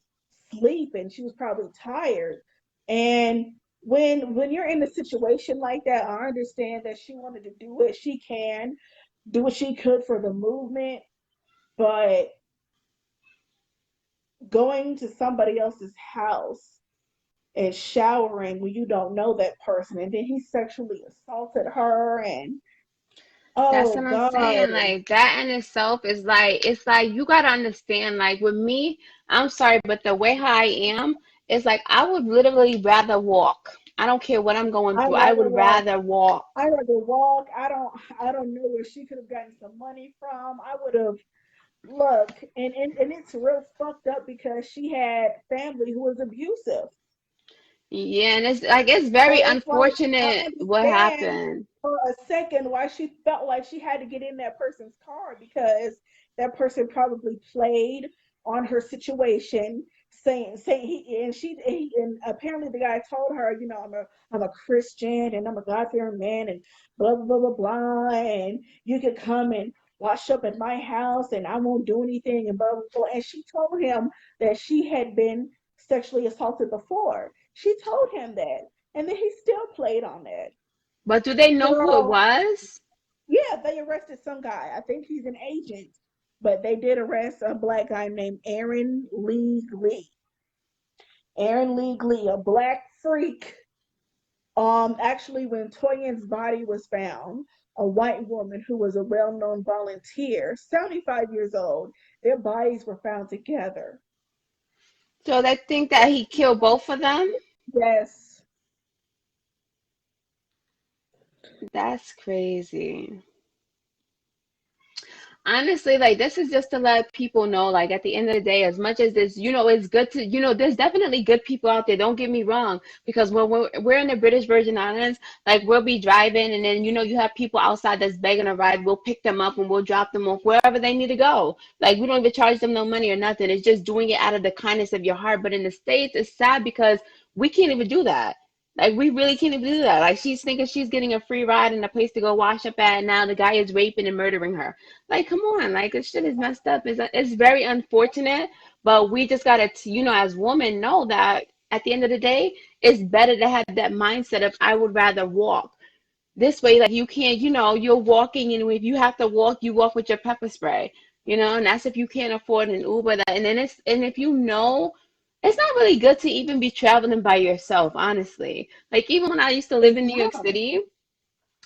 sleep, and she was probably tired. And when you're in a situation like that, I understand that she wanted to do what she can, do what she could for the movement, but going to somebody else's house and showering when you don't know that person, and then he sexually assaulted her, and That's oh what I'm God, saying. Like that in itself is like it's like you gotta understand. Like with me, I'm sorry, but the way how I am is like I would literally rather walk. I don't care what I'm going I'd through. I rather would walk. rather walk. I'd rather walk. I don't know where she could have gotten some money from. I would have look, and it's real fucked up because she had family who was abusive. Yeah, and it's So very it's like I unfortunate what understand happened. for a second why she felt like she had to get in that person's car because that person probably played on her situation, saying and apparently the guy told her, I'm a Christian and I'm a God fearing man and blah blah blah blah blah, and you could come and wash up at my house and I won't do anything and blah blah blah. And she told him that she had been sexually assaulted before. She told him that, and then he still played on that. But do they know who it So was? yeah, they arrested some guy. I think he's an agent, but they did arrest a black guy named Aaron Lee Glee. Aaron Lee Glee, a black freak. Actually, when Toyin's body was found, a white woman who was a well-known volunteer, 75 years old, their bodies were found together. So they think that he killed both of them? Yes. That's crazy. Honestly, like this is just to let people know, like at the end of the day, as much as this, it's good to, there's definitely good people out there. Don't get me wrong, because when we're in the British Virgin Islands, like we'll be driving, and then you have people outside that's begging a ride. We'll pick them up and we'll drop them off wherever they need to go. Like we don't even charge them no money or nothing. It's just doing it out of the kindness of your heart. But in the States, it's sad because we can't even do that. Like we really can't even do that. Like she's thinking she's getting a free ride and a place to go wash up at, and now the guy is raping and murdering her. Like, come on, like this shit is messed up. It's very unfortunate, but we just gotta, as women, know that at the end of the day, it's better to have that mindset of I would rather walk. This way, like you can't, you're walking, and if you have to walk, you walk with your pepper spray, and that's if you can't afford an Uber. That, and then and if it's not really good to even be traveling by yourself, honestly. Like even when I used to live It's in New York not. City,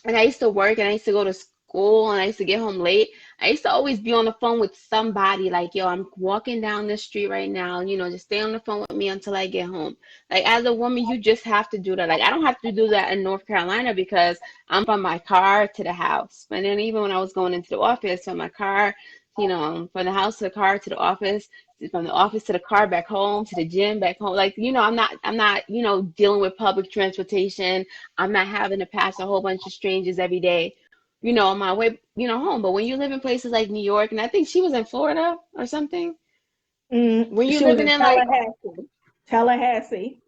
and I used to work and I used to go to school and I used to get home late. I used to always be on the phone with somebody like, yo, I'm walking down the street right now, just stay on the phone with me until I get home. Like as a woman, you just have to do that. Like I don't have to do that in North Carolina because I'm from my car to the house. And then even when I was going into the office, from my car, from the house to the car to the office, from the office to the car back home to the gym back home. Like, I'm not, dealing with public transportation. I'm not having to pass a whole bunch of strangers every day, on my way, home. But when you live in places like New York, and I think she was in Florida or something, when you She was living in in like, Tallahassee. Tallahassee.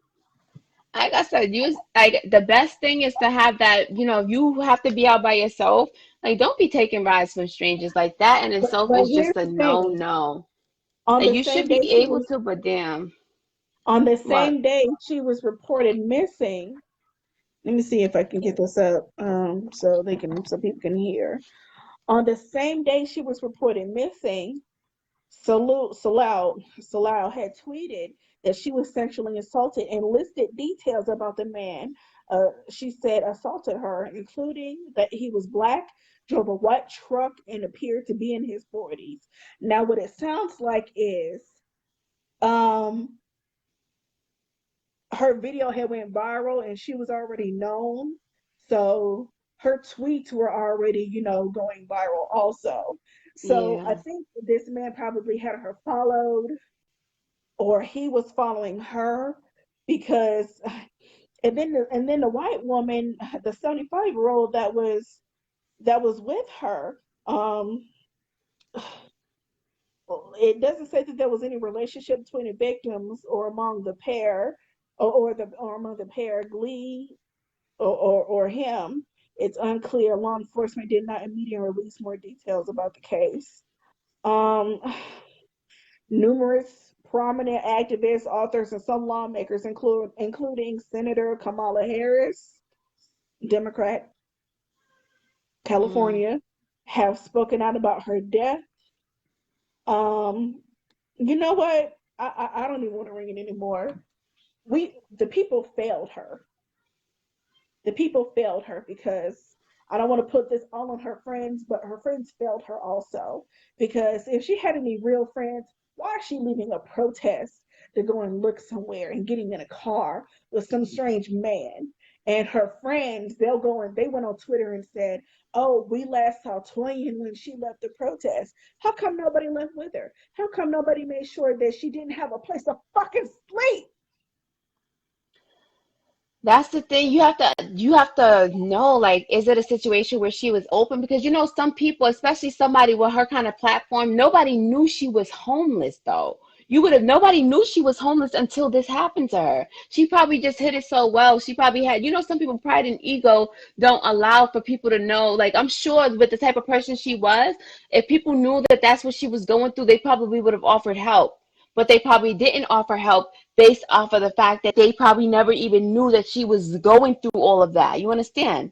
like I said, like the best thing is to have that, if you have to be out by yourself, like don't be taking rides from strangers like that. And itself But is just here's a the no, thing. no. On Like the you should same be day she able was to, but damn, on the what? same day she was reported missing. Let me see if I can get this up so people can hear. On the same day she was reported missing, Salau had tweeted that she was sexually assaulted and listed details about the man she said, assaulted her, including that he was black, drove a white truck, and appeared to be in his 40s. Now, what it sounds like is um, her video had went viral and she was already known. So her tweets were already, going viral also. So I Yeah. think this man probably had her followed or he was following her because and then the white woman, the 75-year-old that was with her, um it doesn't say that there was any relationship between the victims or among the pair or among the pair Glee or him. It's unclear. Law enforcement did not immediately release more details about the case. Um, Numerous prominent activists, authors, and some lawmakers, including Senator Kamala Harris, Democrat, Mm. California, have spoken out about her death. Um, you know what? I don't even want to ring it anymore. The people failed her. The people failed her because I don't want to put this all on her friends, but her friends failed her also. Because if she had any real friends, why is she leaving a protest to go and look somewhere and getting in a car with some strange man? And her friends, they went on Twitter and said, "Oh, we last saw Toyin when she left the protest. How come nobody left with her? How come nobody made sure that she didn't have a place to fucking sleep?" That's the thing. You have to know, like, is it a situation where she was open? Because some people, especially somebody with her kind of platform, nobody knew she was homeless though. Nobody knew she was homeless until this happened to her. She probably just hit it so well. She probably had, some people pride and ego don't allow for people to know. Like, I'm sure with the type of person she was, if people knew that that's what she was going through, they probably would have offered help. But they probably didn't offer help based off of the fact that they probably never even knew that she was going through all of that. You understand?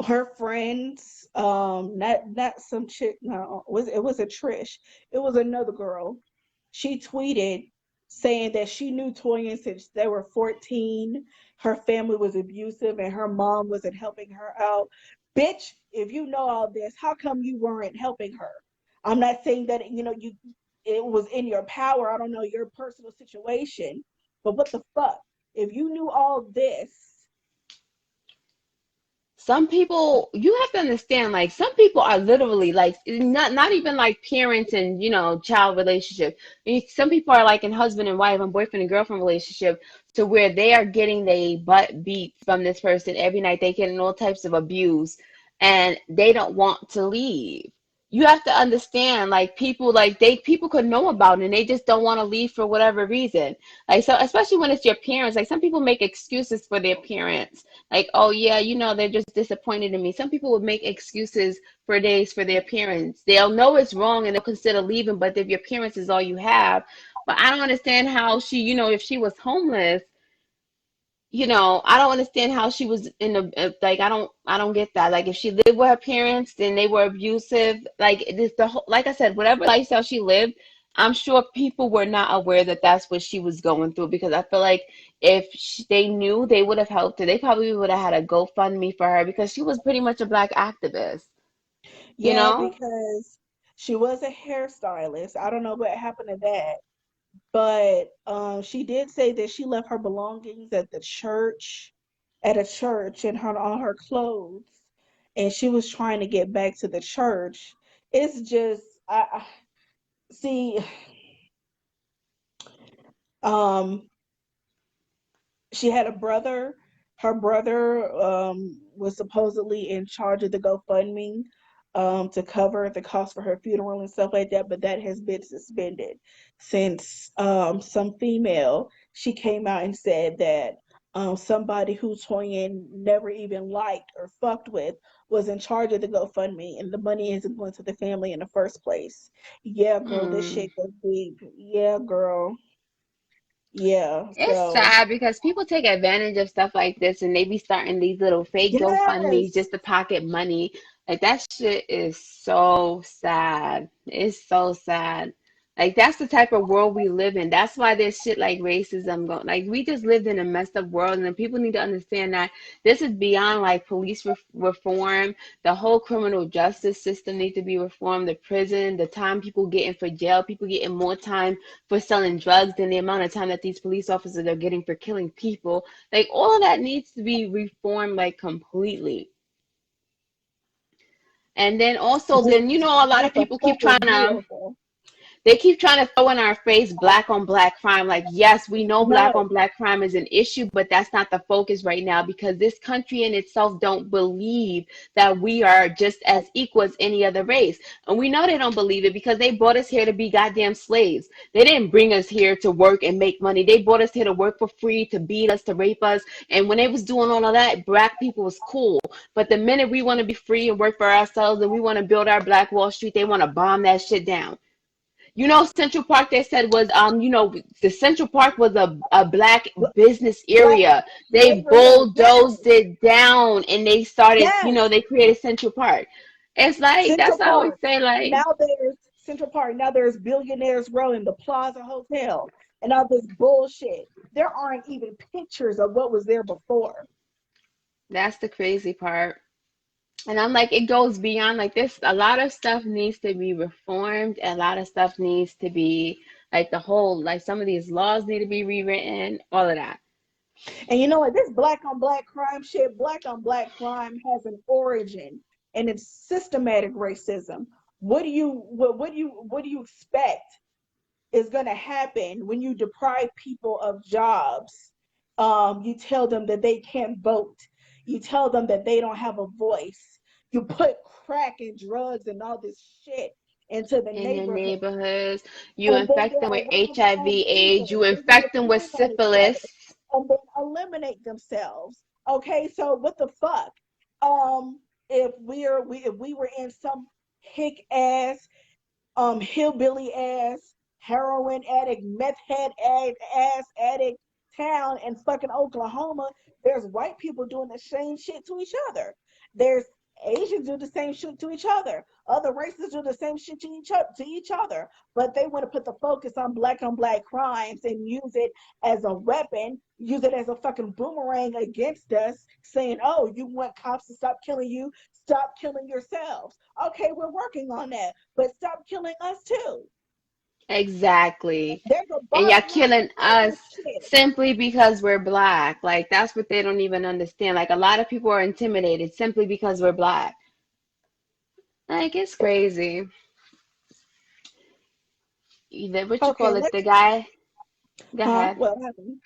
Her friends, not some chick, no, it was a Trish. It was another girl. She tweeted saying that she knew Toyin since they were 14. Her family was abusive and her mom wasn't helping her out. Bitch, if you know all this, how come you weren't helping her? I'm not saying that you it was in your power. I don't know your personal situation, but what the fuck? If you knew all this, Some people, you have to understand, like, some people are literally like, not even like parents and child relationship. Some people are like in husband and wife and boyfriend and girlfriend relationship, to where they are getting their butt beat from this person every night. They getting all types of abuse, and they don't want to leave. You have to understand, like, people, like, people could know about it and they just don't want to leave for whatever reason. Like, so especially when it's your parents, like, some people make excuses for their parents, like, oh yeah, they're just disappointed in me. Some people would make excuses for days for their parents. They'll know it's wrong and they'll consider leaving, but if your parents is all you have. But I don't understand how she, if she was homeless, I don't understand how she was in the, like, I don't get that. Like, if she lived with her parents, then they were abusive. Like, this the whole, like I said, whatever lifestyle she lived, I'm sure people were not aware that that's what she was going through, because I feel like if they knew, they would have helped her. They probably would have had a GoFundMe for her, because she was pretty much a black activist, you yeah, know? because she was a hairstylist. I don't know what happened to that, but she did say that she left her belongings at a church, and her all her clothes, and she was trying to get back to the church. It's just, I see. Um, she had a brother. Her brother was supposedly in charge of the GoFundMe to cover the cost for her funeral and stuff like that, but that has been suspended since some female, she came out and said that somebody who Toyin never even liked or fucked with was in charge of the GoFundMe, and the money isn't going to the family in the first place. Yeah, girl, this Mm. shit goes deep. Yeah, girl. Yeah, It's so sad because people take advantage of stuff like this, and they be starting these little fake GoFundMe's yes. just to pocket money. Like, that shit is so sad. It's so sad. Like that's the type of world we live in. That's why there's shit like racism going. Like we just lived in a messed up world, and then people need to understand that this is beyond like police reform. The whole criminal justice system needs to be reformed. The prison, the time people getting for jail, people getting more time for selling drugs than the amount of time that these police officers are getting for killing people. Like all of that needs to be reformed like completely. And then also, This, then a lot this of a people keep trying fucking to miracle. they keep trying to throw in our face black on black crime. Like, yes, we know black No, on black crime is an issue, but that's not the focus right now because this country in itself don't believe that we are just as equal as any other race. And we know they don't believe it because they brought us here to be goddamn slaves. They didn't bring us here to work and make money. They brought us here to work for free, to beat us, to rape us. And when they was doing all of that, black people was cool. But the minute we want to be free and work for ourselves and we want to build our Black Wall Street, they want to bomb that shit down. Central Park, they said was, the Central Park was a black business black area. They neighborhood. Yes, bulldozed it down and they started, yes. they created Central Park. It's like, Central that's what I always Park. say, like, Now there's Central Park. Now there's Billionaires Row in the Plaza Hotel and all this bullshit. There aren't even pictures of what was there before. that's the crazy part. And I'm like, it goes beyond like this. A lot of stuff needs to be reformed. A lot of stuff needs to be like like some of these laws need to be rewritten, all of that. And you know what? This black on black crime shit, black on black crime has an origin and it's systematic racism. What do you expect is going to happen when you deprive people of jobs? You tell them that they can't vote. You tell them that they don't have a voice. You put crack and drugs and all this shit into the In the neighborhood. neighborhoods. You And then infect them they're with around other HIV, AIDS. people. You They're going to infect them with turn on each other syphilis. and then eliminate themselves. Okay, so what the fuck? If we were in some hick ass hillbilly ass, heroin addict, meth head ass addict town in fucking Oklahoma, there's white people doing the same shit to each other. There's Asians do the same shit to each other. Other races do the same shit to each other. But they want to put the focus on black crimes and use it as a weapon, use it as a fucking boomerang against us, saying, "Oh, you want cops to stop killing you? Stop killing yourselves." Okay, we're working on that, but stop killing us too. Exactly. There's a And bottom y'all line killing to all us this shit. simply because we're black. Like that's what they don't even understand. Like a lot of people are intimidated simply because we're black. Like it's crazy. What you Okay, call it? The let's. guy. Go Huh? ahead. What happened?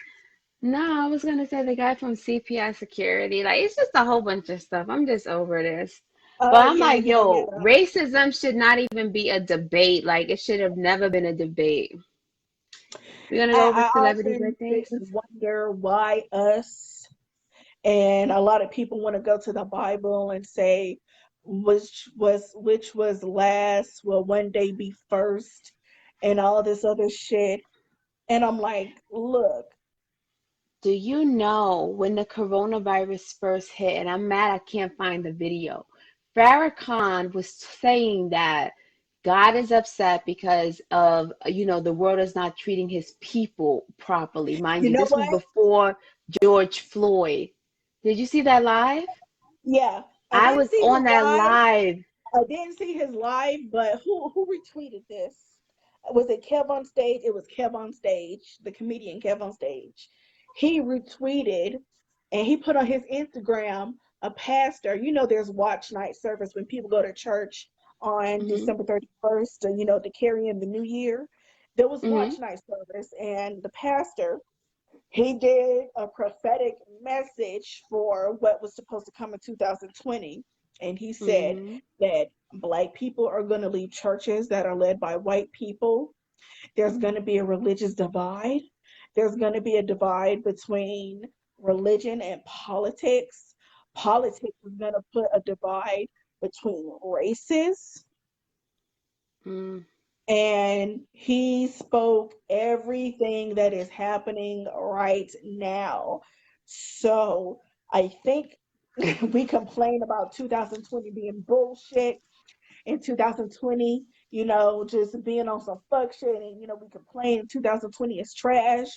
No, I was gonna say the guy from CPI Security. Like it's just a whole bunch of stuff. I'm just over this. But Oh I'm yeah, like, yeah, yo, yeah. racism should not even be a debate. Like it should have never been a debate. We're gonna go over I celebrity often sit birthdays. and wonder why us. And a lot of people want to go to the Bible and say, which was last will one day be first, and all this other shit. And I'm like, look, Do you know when the coronavirus first hit, and I'm mad I can't find the video. Farrakhan was saying that God is upset because of, the world is not treating his people properly. Mind you you, know this was what? before George Floyd. Did you see that live? Yeah, I I didn't was see his on that live. live. I didn't see his live, but who retweeted this? Was it Kev on stage? It was Kev on stage, the comedian Kev on stage. He retweeted and he put on his Instagram a pastor. You know, there's watch night service when people go to church on Hmm. December 31st, to carry in the new year. There was Hmm. watch night service, and the pastor he did a prophetic message for what was supposed to come in 2020. And he said Hmm. that Black people are going to leave churches that are led by white people. There's going to be a religious divide. There's going to be a divide between religion and politics. Politics is going to put a divide between races, Mm. and he spoke everything that is happening right now. So I think we complain about 2020 being bullshit in 2020, just being on some fuck shit, and we complain 2020 is trash.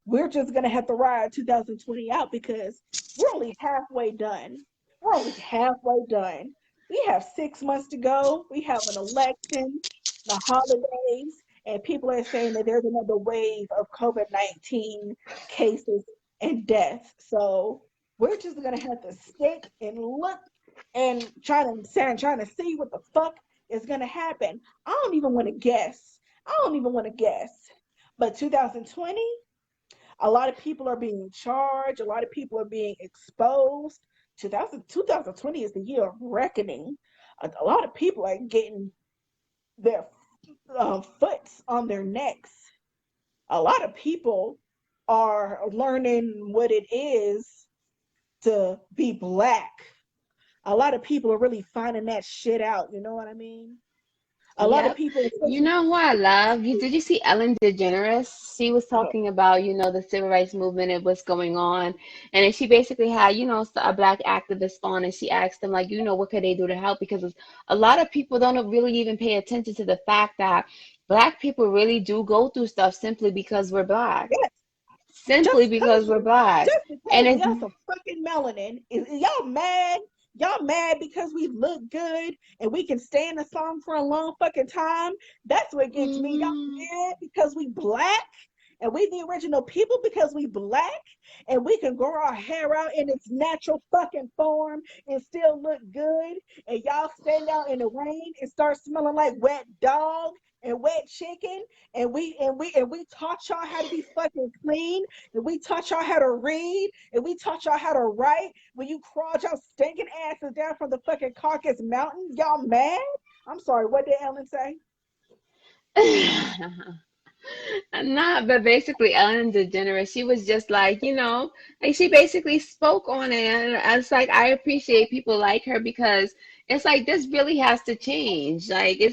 We're just gonna have to ride 2020 out because we're only halfway done. We're only halfway done. We have 6 months to go. We have an election, the holidays, and people are saying that there's another wave of COVID-19 cases and deaths. So we're just gonna have to stick and look and trying to see what the fuck is gonna happen. I don't even want to guess. I don't even want to guess. But 2020, a lot of people are being charged. A lot of people are being exposed. 2020 is the year of reckoning. A lot of people are getting their foots on their necks. A lot of people are learning what it is to be Black. A lot of people are really finding that shit out. You know what I mean? A lot of Yep. people, You especially, know who I love? Did you see Ellen DeGeneres? She was oh, talking about, the civil rights movement and what's going on. And then she basically had, a black activist on, and she asked them, like, what could they do to help? Because a lot of people don't really even pay attention to the fact that black people really do go through stuff simply because we're black. yes, Simply because we're black. just And because it's y'all some fucking melanin. Is y'all mad? Y'all mad because we look good and we can stay in the song for a long fucking time? That's what gets me. Y'all mm, mad because we Black and we the original people because we Black and we can grow our hair out in its natural fucking form and still look good, and y'all stand out in the rain and start smelling like wet dog and wet chicken, and we taught y'all how to be fucking clean, and we taught y'all how to read, and we taught y'all how to write. When you crawled y'all stinking asses down from the fucking Caucasus Mountains, y'all mad? I'm sorry, what did Ellen say? Not, but basically Ellen DeGeneres, she was just like, like she basically spoke on it. And I was like, I appreciate people like her because it's like this really has to change. Like, we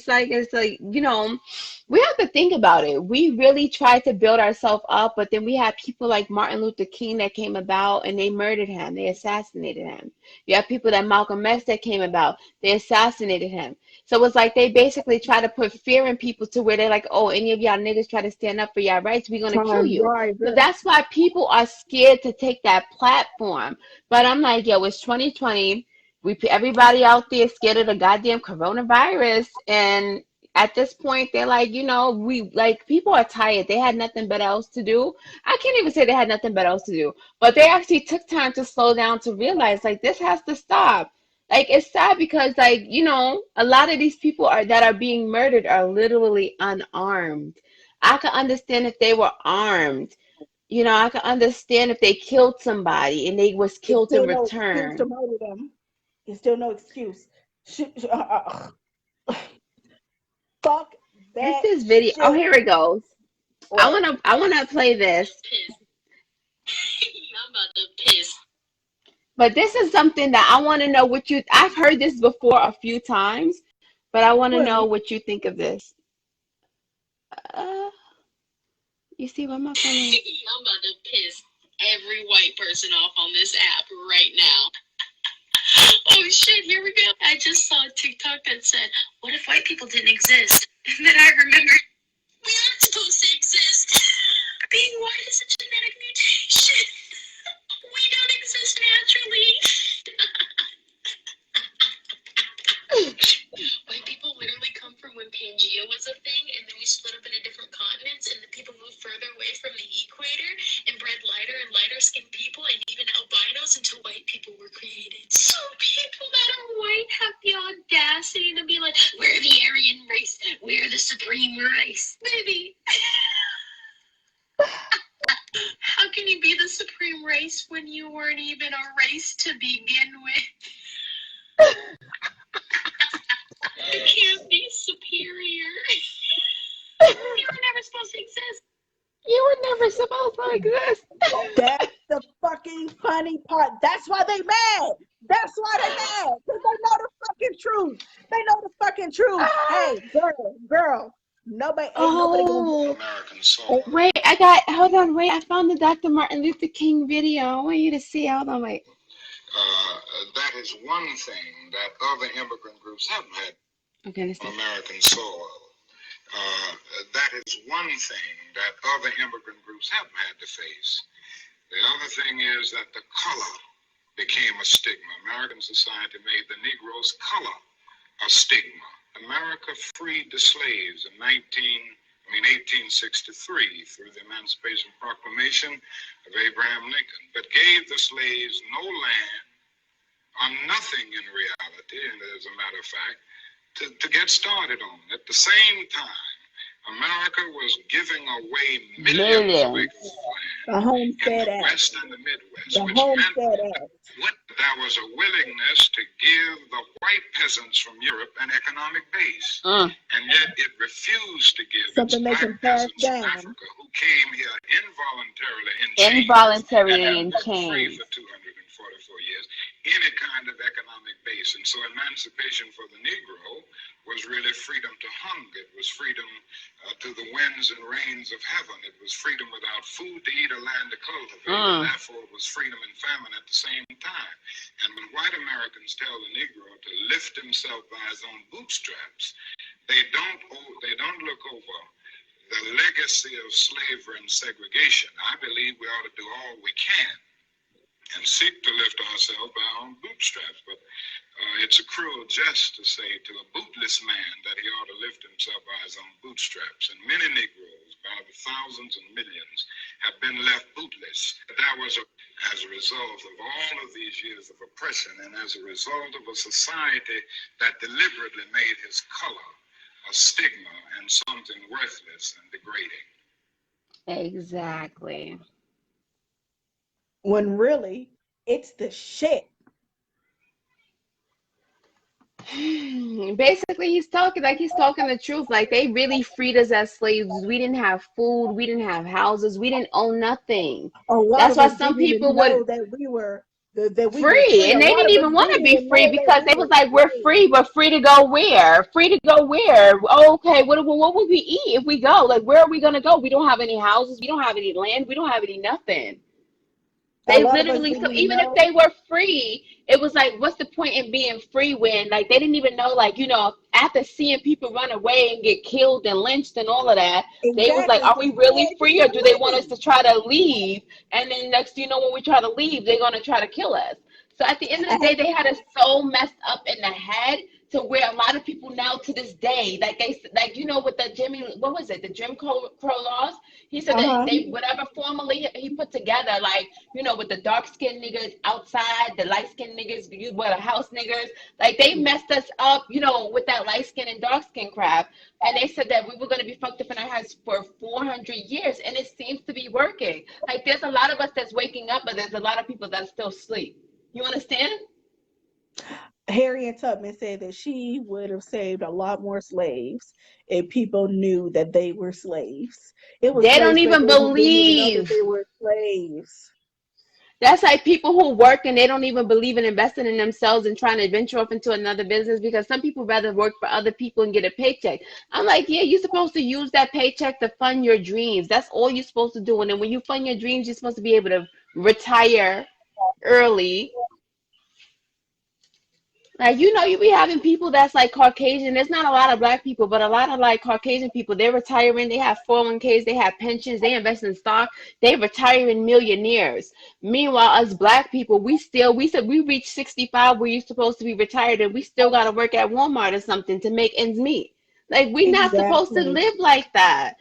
have to think about it. We really tried to build ourselves up, but then we had people like Martin Luther King that came about and they murdered him, they assassinated him. You have people that Malcolm X that came about, they assassinated him. So it's like they basically try to put fear in people to where they're like, oh, any of y'all niggas try to stand up for y'all rights, we're gonna kill Time, you. right, So girl. that's why people are scared to take that platform. But I'm like, yo, it's 2020. Everybody out there scared of the goddamn coronavirus, and at this point, they're like, we like people are tired. They had nothing better else to do. I can't even say they had nothing better else to do, but they actually took time to slow down to realize like this has to stop. Like it's sad because like, a lot of these people that are being murdered are literally unarmed. I could understand if they were armed. I could understand if they killed somebody and they was It's killed in still no excuse to return. murder them. It's still no excuse. Fuck It's that this video. Oh, shit. here it goes. I What? wanna I wanna play this. I'm about to piss. But this is something that I want to know what I've heard this before a few times, but I want to What? know what you think of this. Uh, you see where my phone is? I'm about to piss every white person off on this app right now. Oh shit, here we go. I just saw a TikTok that said, what if white people didn't exist? And then I remembered we aren't supposed to exist. Being white is a genetic mutation. We don't exist naturally. White people literally come from when Pangea was a thing, and then we split up into different continents, and the people moved further away from the equator and bred lighter and lighter skinned people and even albinos until white people were created. So people that are white have the audacity to be like, we're the Aryan race, we're the supreme race. Baby. How can you be the supreme race when you weren't even a race to begin with? You can't be superior. You were never supposed to exist. You were never supposed to exist. That's the fucking funny part. That's why they mad. That's why they mad. Because they know the fucking truth. They know the fucking truth. Hey, girl. Ain't nobody gonna Oh, American soul. wait, hold on, wait, I found the Dr. Martin Luther King video. I want you to see. Hold on, wait. That is one thing that other immigrant groups haven't had Okay, let's see. on American soil. That is one thing that other immigrant groups haven't had to face. The other thing is that the color became a stigma. American society made the Negro's color a stigma. America freed the slaves in 1863 through the Emancipation Proclamation of Abraham Lincoln, but gave the slaves no land or nothing in reality, and as a matter of fact, to get started on. At the same time, America was giving away millions of acres of land The Homestead in the Act. West and the Midwest, The which Homestead meant Act. there was a willingness to give the white peasants from Europe an economic base, and yet it refused to give Something they its can black pass peasants from down. Africa who came here involuntarily in chains free for 244 years, any kind of economic base. And so emancipation for the Negro was really freedom to hunger. It was freedom to the winds and rains of heaven. It was freedom without food to eat or land to cultivate. And therefore, it was freedom and famine at the same time. And when white Americans tell the Negro to lift himself by his own bootstraps, they don't look over the legacy of slavery and segregation. I believe we ought to do all we can and seek to lift ourselves by our own bootstraps. But it's a cruel jest to say to a bootless man that he ought to lift himself by his own bootstraps. And many Negroes, by the thousands and millions, have been left bootless. That was as a result of all of these years of oppression, and as a result of a society that deliberately made his color a stigma and something worthless and degrading. Exactly. When really, it's the shit. Basically, he's talking the truth. Like, they really freed us as slaves. We didn't have food, we didn't have houses, we didn't own nothing. A lot That's of why us some didn't people even know would that we were that we were free, free. and A they lot didn't of us even want to didn't be even free know that because we they were was like, we're slaves. free, but free to go where? Free to go where? Okay, what would we eat if we go? Like, where are we gonna go? We don't have any houses, we don't have any land, we don't have any nothing. A They lot of us literally, didn't so even even if know. they were free, it was like, what's the point in being free when, like, they didn't even know, like, after seeing people run away and get killed and lynched and all of that, they was like, Exactly. are So we we really had to free, or keep do they want us living. to try to leave? And then next, when we try to leave, they're going to try to kill us. So at the end of I the day, had, they had us so messed up in the head to where a lot of people now to this day, like with the the Jim Crow laws, he said that uh-huh. they, whatever formally he put together, like, with the dark skinned niggas outside, the light skinned niggas, the house niggas, like, they messed us up, with that light skin and dark skin crap. And they said that we were going to be fucked up in our heads for 400 years. And it seems to be working. Like, there's a lot of us that's waking up, but there's a lot of people that still sleep. You understand? Harriet Tubman said that she would have saved a lot more slaves if people knew that they were slaves. It was They don't slaves even papers who didn't even know that believe. they were slaves. That's like people who work and they don't even believe in investing in themselves and trying to venture off into another business, because some people rather work for other people and get a paycheck. I'm like, yeah, you're supposed to use that paycheck to fund your dreams. That's all you're supposed to do. And then when you fund your dreams, you're supposed to be able to retire early. Like, you be having people that's like Caucasian. There's not a lot of black people, but a lot of like Caucasian people, they're retiring, they have 401ks, they have pensions, they invest in stock, they retiring millionaires. Meanwhile, us black people, we said we reached 65, where you're supposed to be retired, and we still got to work at Walmart or something to make ends meet. Like, we're not supposed to Exactly. live like that.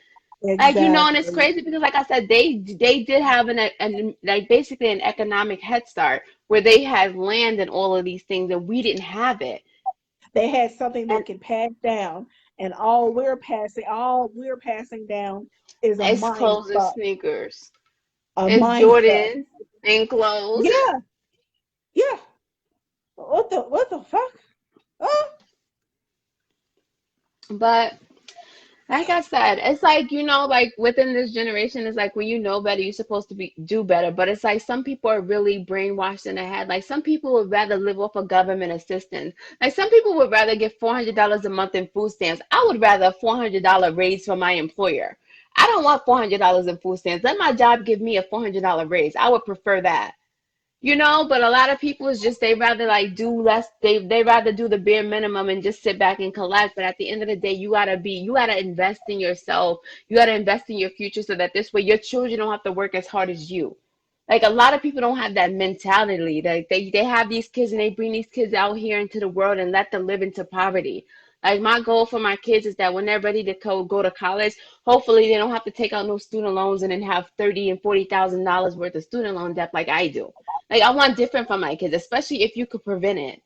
Like, and it's Exactly. crazy because, like I said, they did have an like basically an economic head start where they had land and all of these things, and we didn't have it. They had something they And could pass down, and all we're passing down is a it's mind clothes and fuck. sneakers, A it's mind fuck. Jordan and clothes. Yeah, yeah. What the fuck? Oh, But like I said, it's like, like within this generation, it's like when you know better, you're supposed to do better. But it's like some people are really brainwashed in the head. Like, some people would rather live off of government assistance. Like, some people would rather get $400 a month in food stamps. I would rather a $400 raise from my employer. I don't want $400 in food stamps. Let my job give me a $400 raise. I would prefer that. But a lot of people is just, they rather like do less, they rather do the bare minimum and just sit back and collect. But at the end of the day, you gotta invest in yourself. You gotta invest in your future so that this way your children don't have to work as hard as you. Like, a lot of people don't have that mentality. Like, they have these kids and they bring these kids out here into the world and let them live into poverty. Like, my goal for my kids is that when they're ready to go to college, hopefully they don't have to take out no student loans and then have $30,000 and $40,000 worth of student loan debt like I do. Like, I want different for my kids, especially if you could prevent it,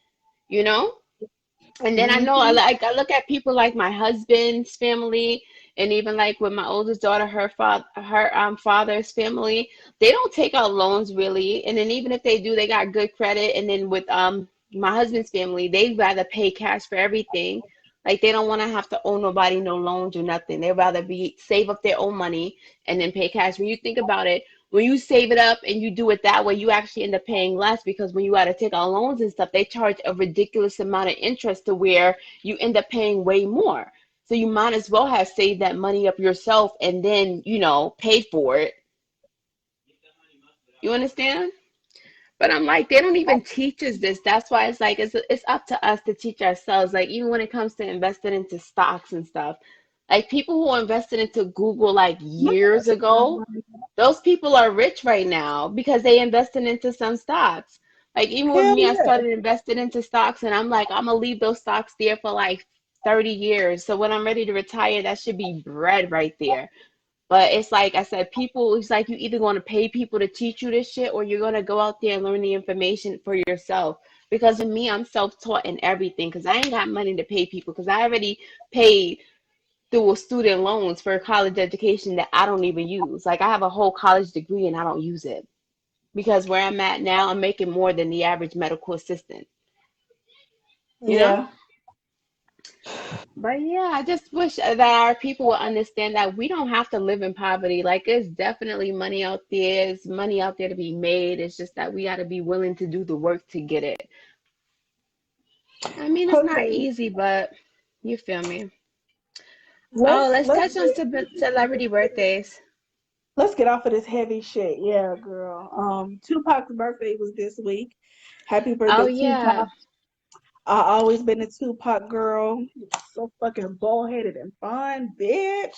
you know? And then I know Mm-hmm. I look at people like my husband's family, and even like with my oldest daughter, her father's family, they don't take out loans really. And then even if they do, they got good credit. And then with my husband's family, they rather pay cash for everything. Like, they don't want to have to owe nobody no loans or nothing. They rather be save up their own money and then pay cash. When you think about it, when you save it up and you do it that way, you actually end up paying less, because when you got to take out loans and stuff, they charge a ridiculous amount of interest to where you end up paying way more. So you might as well have saved that money up yourself and then, paid for it. You understand? But I'm like, they don't even teach us this. That's why it's like it's up to us to teach ourselves. Like, even when it comes to investing into stocks and stuff, like people who invested into Google like years ago, those people are rich right now because they invested into some stocks. Like, even with Hell me, I yeah. started investing into stocks, and I'm like, I'm gonna leave those stocks there for like 30 years. So when I'm ready to retire, that should be bread right there. But it's like I said, people, it's like you either going to pay people to teach you this shit, or you're going to go out there and learn the information for yourself. Because in me, I'm self-taught in everything, because I ain't got money to pay people, because I already paid through student loans for a college education that I don't even use. Like, I have a whole college degree and I don't use it, because where I'm at now, I'm making more than the average medical assistant, you know? Yeah. But yeah, I just wish that our people would understand that we don't have to live in poverty. Like, there's definitely money out there. There's money out there to be made. It's just that we got to be willing to do the work to get it. I mean, it's not Okay. easy, but you feel me. Oh, Let's let's let's touch on get celebrity birthdays. let's get off of this heavy shit. Yeah, girl. Tupac's birthday was this week. Happy Oh, birthday, yeah. Tupac. I always been a Tupac girl. So fucking bald headed and fine, bitch.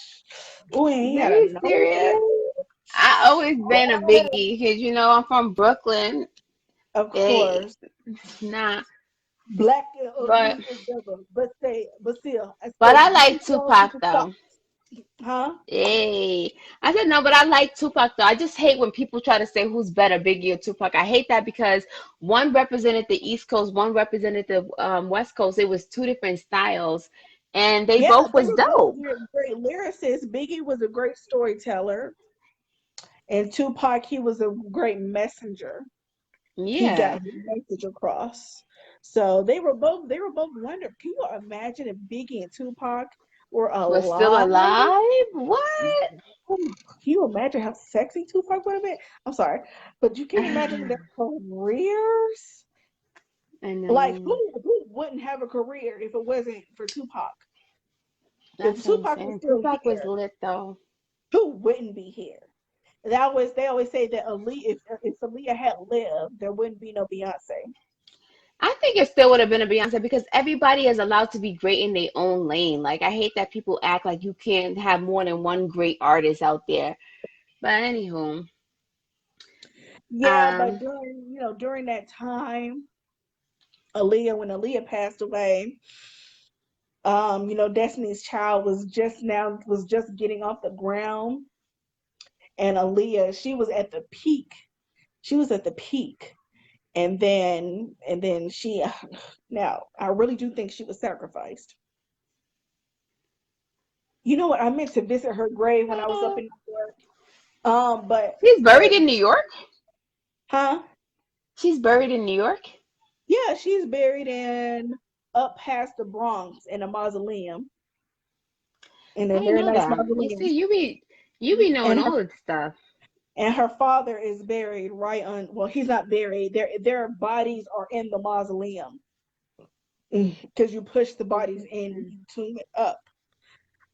Ooh, ain't had a Very serious. nose. I always been a Biggie because, I'm from Brooklyn. Of They, course. nah, Black and but ugly as ever. But still, I but stay I Gucci like down to Tupac the top. though. Huh? Hey, I said no, but I like Tupac though. I just hate when people try to say who's better, Biggie or Tupac. I hate that because one represented the East Coast, one represented the West Coast. It was two different styles, and they Yeah, both they was were both dope. great lyricists. Biggie was a great storyteller, and Tupac, he was a great messenger. He got Yeah, his message across. So they were both wonderful. Can you imagine if Biggie and Tupac were was still alive? alive. What? Oh my, can you imagine how sexy Tupac would have been? I'm sorry, but you can't imagine their careers. I Like know. who wouldn't have a career if it wasn't for Tupac? If That's what I'm Tupac was saying. still Tupac was here, lit though. who wouldn't be here? That was they always say that Aaliyah, if Aaliyah had lived, there wouldn't be no Beyonce. I think it still would have been a Beyonce because everybody is allowed to be great in their own lane. Like, I hate that people act like you can't have more than one great artist out there. But anywho, Yeah, but um, during that time, when Aaliyah passed away, Destiny's Child was just getting off the ground, and Aaliyah, she was at the peak. She was at the peak, and then she now I really do think she was sacrificed. You know what? I meant to visit her grave when I was up in New York. But she's buried but in New York. huh? She's buried in New York. Yeah, she's buried in up past the Bronx in a mausoleum, in I a didn't very know nice that. You mausoleum. see, you be knowing And all her this stuff. and her father is buried right on. Well, he's not buried. Their bodies are in the mausoleum because you push the bodies in and Mm-mm. you tomb it up.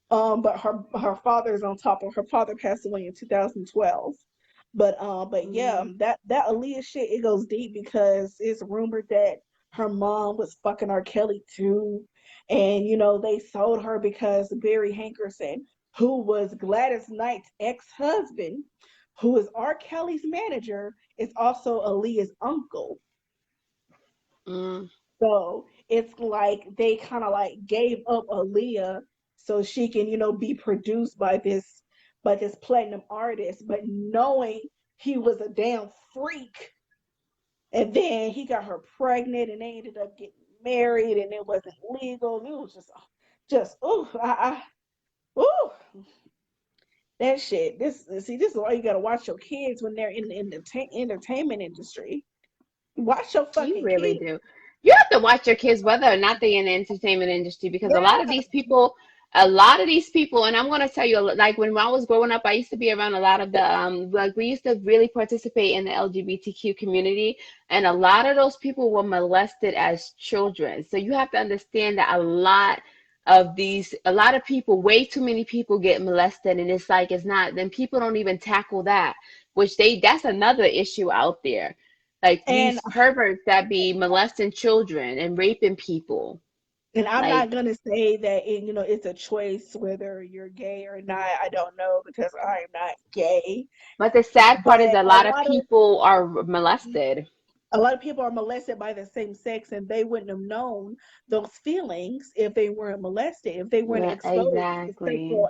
But her father is on top of her father passed away in 2012. But yeah, that Aaliyah shit, it goes deep because it's rumored that her mom was fucking R. Kelly too, and they sold her because Barry Hankerson, who was Gladys Knight's ex-husband, who is R. Kelly's manager, is also Aaliyah's uncle. Mm. So it's like they kind of like gave up Aaliyah so she can, be produced by this platinum artist, but knowing he was a damn freak. And then he got her pregnant and they ended up getting married and it wasn't legal. It was just ooh, that shit. This is why you gotta watch your kids when they're in the entertainment industry. Watch your You fucking really kids. do. You have to watch your kids whether or not they're in the entertainment industry because Yeah. a lot of these people, and I'm gonna tell you, like when I was growing up, I used to be around a lot of the like we used to really participate in the LGBTQ community, and a lot of those people were molested as children. So you have to understand that a lot of people, way too many people get molested, and it's like it's not. Then people don't even tackle that, that's another issue out there like And these perverts that be molesting children and raping people. and I'm Like, not gonna say that it's a choice whether you're gay or not. I don't know because I am not gay. but the sad part is But a lot of people are molested. a lot of people are molested by the same sex, and they wouldn't have known those feelings if they weren't molested, if they weren't Yeah, exposed to sexual exactly.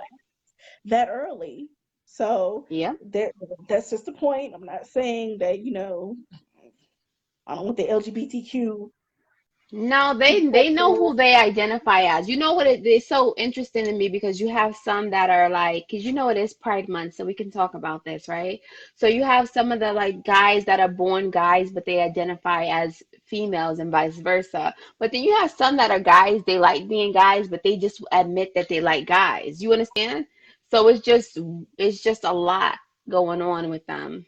that early. So Yeah. that's just the point. I'm not saying that I don't want the LGBTQ No, they know people. who they identify as. You know what it's so interesting to me because you have some that are like, because you know it is Pride Month, so we can talk about this, right? So you have some of the like guys that are born guys, but they identify as females and vice versa. But then you have some that are guys, they like being guys, but they just admit that they like guys. You understand? So it's just a lot going on with them.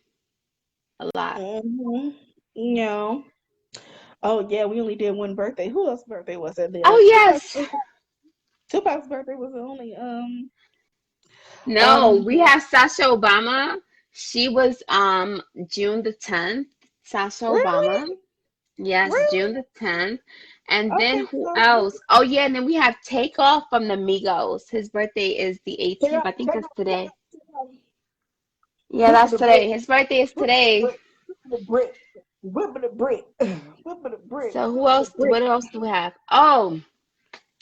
A lot. Mhm. No. Oh yeah, we only did one birthday. Who else's birthday was it? Oh yes. Tupac's birthday was the only No, um we have Sasha Obama. She was June the 10th. Sasha really? Obama. Yes, Really? June the 10th. And then Okay, who so else? Oh yeah, and then we have Takeoff from the Migos. His birthday is the check 18th. out I think check that's out check today. out check out Yeah, Whipping that's the brick, today. His birthday is whipping the today. brick, whipping the brick, whipping the brick, whipping the brick, So who whipping the else? brick. What else do we have? Oh,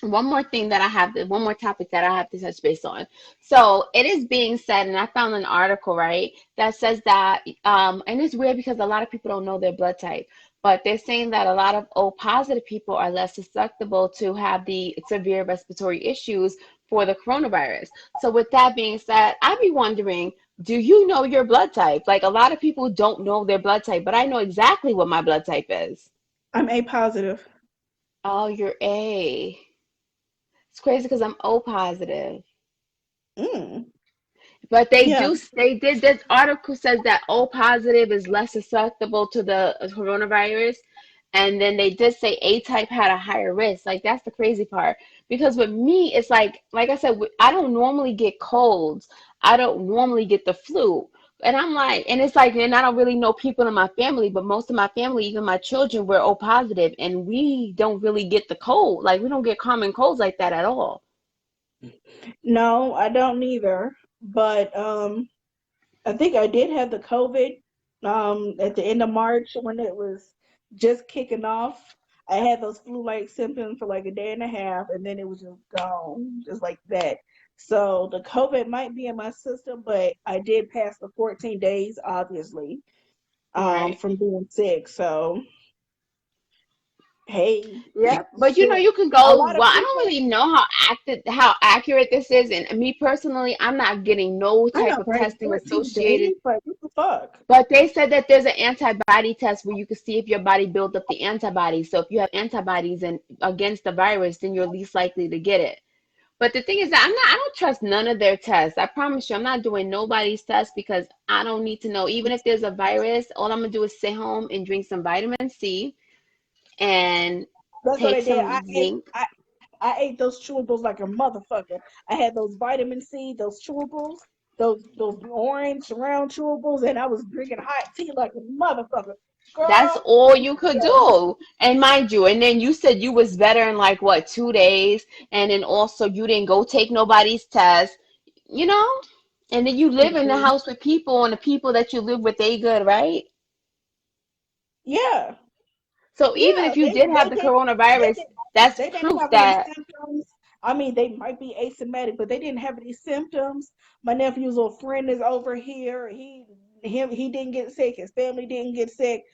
one more thing that I have to, one more topic that I have to touch base on. So it is being said, and I found an article, right, that says that, and it's weird because a lot of people don't know their blood type, but they're saying that a lot of O positive people are less susceptible to have the severe respiratory issues for the coronavirus. So with that being said, I'd be wondering, do you know your blood type? Like a lot of people don't know their blood type, but I know exactly what my blood type is. I'm A positive. Oh, you're A. It's crazy because I'm O positive. Mm. But Yeah. they did this article says that O positive is less susceptible to the coronavirus. And then they did say A type had a higher risk. Like that's the crazy part. Because with me, it's like I said, I don't normally get colds. I don't normally get the flu. And I'm like, and it's like, and I don't really know people in my family, but most of my family, even my children, were O positive, and we don't really get the cold. Like we don't get common colds like that at all. No, I don't neither. But I think I did have the COVID at the end of March when it was just kicking off. I had those flu-like symptoms for like a day and a half, and then it was just gone, just like that. So the COVID might be in my system, but I did pass the 14 days, obviously, Right. from being sick. So hey, Yeah, but you know, shit. you can A go. lot of Well, I don't people, really know how accurate this is, and me personally, I'm not getting no I type know, of right? testing 14 associated. days, like what the fuck? But they said that there's an antibody test where you can see if your body builds up the antibodies. So if you have antibodies and against the virus, then you're least likely to get it. But the thing is that I don't trust none of their tests. I promise you, I'm not doing nobody's test because I don't need to know. Even if there's a virus, all I'm gonna do is sit home and drink some vitamin C and That's what I take did. some zinc. I ate those chewables like a motherfucker. I had those vitamin C, those chewables. those orange round chewables, and I was drinking hot tea like a motherfucker. That's Girl, all you could yeah, do. And mind you, and then you said you was better in like what, 2 days, and then also you didn't go take nobody's test, you know? And then you live in the mhm, house with people, and the people that you live with, they good, right? yeah, So even yeah. if you did have the They coronavirus, did that's they didn't proof have any that. symptoms. I mean, they might be asymptomatic, but they didn't have any symptoms. My nephew's little friend is over here. He didn't get sick. His family didn't get sick.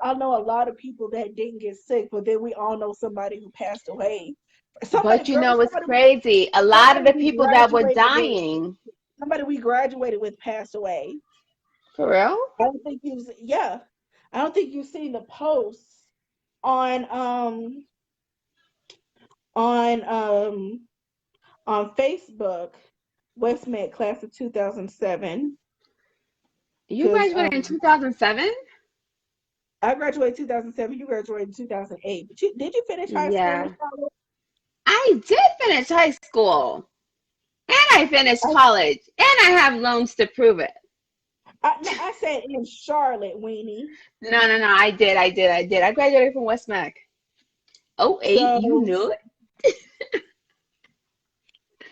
I know a lot of people that didn't get sick, but then we all know somebody who passed away. Somebody, But you girl, know, it's crazy. A lot of somebody the we people that were graduated with, dying, somebody we graduated with passed away. for real? I don't think yeah. I don't think you've seen the posts on on um on Facebook, Westmed class of 2007, You because graduated in 2007? I graduated 2007, you graduated in 2008. But did you finish high school in Yeah. Charlotte? I did finish high school, and I finished I, college, and I have loans to prove it. no, I said in Charlotte, Weenie. No, no, no. I did. I graduated from West Mac. Oh, eight, you So knew it.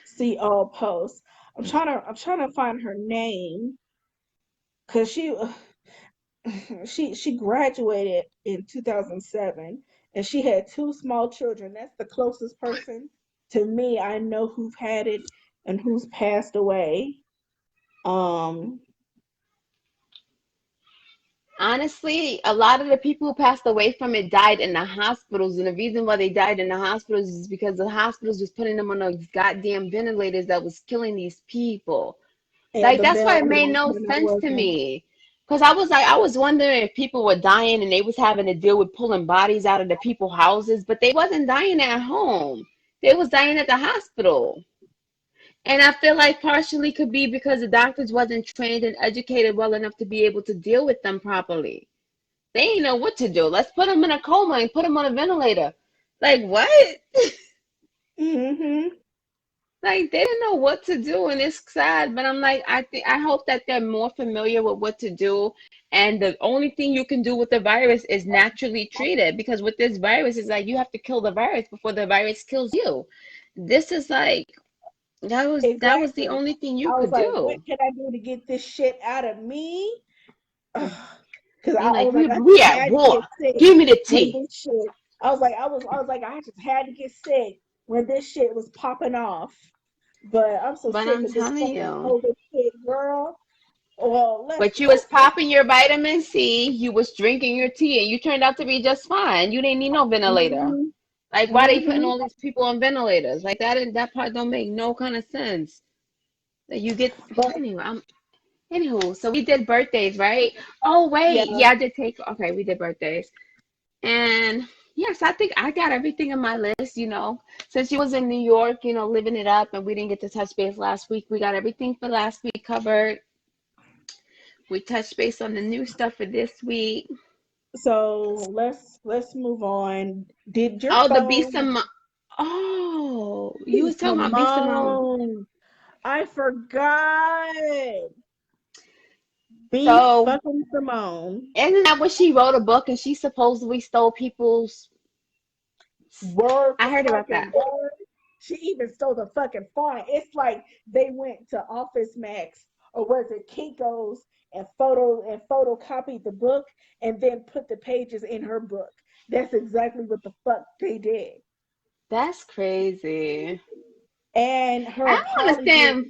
see all posts. I'm trying to find her name because she graduated in 2007 and she had two small children. That's the closest person to me I know who've had it and who's passed away. Um, Honestly, a lot of the people who passed away from it died in the hospitals, and the reason why they died in the hospitals is because the hospitals was putting them on those goddamn ventilators that was killing these people. and Like the that's why it ventilator made was no not sense to working. me. Because I was wondering if people were dying and they was having to deal with pulling bodies out of the people's houses, but they wasn't dying at home. They was dying at the hospital. And I feel like partially could be because the doctors wasn't trained and educated well enough to be able to deal with them properly. They ain't know what to do. Let's put them in a coma and put them on a ventilator. Like what? Hmm. Like they didn't know what to do, and it's sad. But I'm like, I hope that they're more familiar with what to do. And the only thing you can do with the virus is naturally treat it, because with this virus, it's like you have to kill the virus before the virus kills you. This is like that was the Exactly. only thing you I was could like, what do. can I do to get this shit out of me? Because You're I like, was like, I we just at had to war. get sick Give me the when tea. this shit. I was like, I just had to get sick when this shit was popping off. But I'm so But sick I'm of this telling fucking you. COVID shit, girl. Well, But you was popping your vitamin C, you was drinking your tea, and you turned out to be just fine. You didn't need no ventilator. hmm Like, why they putting hmm all these people on ventilators? Like that part don't make no kind of sense. That you get But anyway. Anywho, so we did birthdays, right? Oh yeah, wait, yeah, I did take. Okay, we did birthdays, and yes, I think I got everything on my list. Since you was in New York, living it up, and we didn't get to touch base last week, we got everything for last week covered. We touched base on the new stuff for this week. so let's move on. Did your Oh, the B phone Simone. Oh, you be was talking about B Simone. Simone? I forgot. Be So, fucking Simone. isn't that what she wrote a book and she supposedly stole people's? Word I for heard about fucking that. word. She even stole the fucking font. It's like they went to Office Max or was it Kinko's and photocopied the book and then put the pages in her book. That's exactly what the fuck they did. That's crazy. And her I don't apology. understand.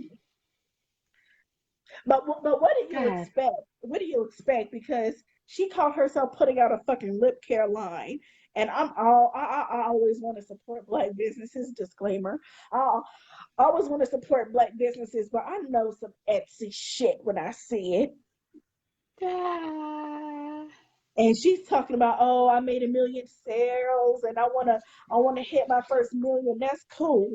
But what do you God, expect? What do you expect? Because she called herself putting out a fucking lip care line, and I always want to support black businesses. Disclaimer: I always want to support black businesses, but I know some Etsy shit when I see it. ah, And she's talking about, oh, I made 1 million sales, and I wanna hit my first million. That's cool.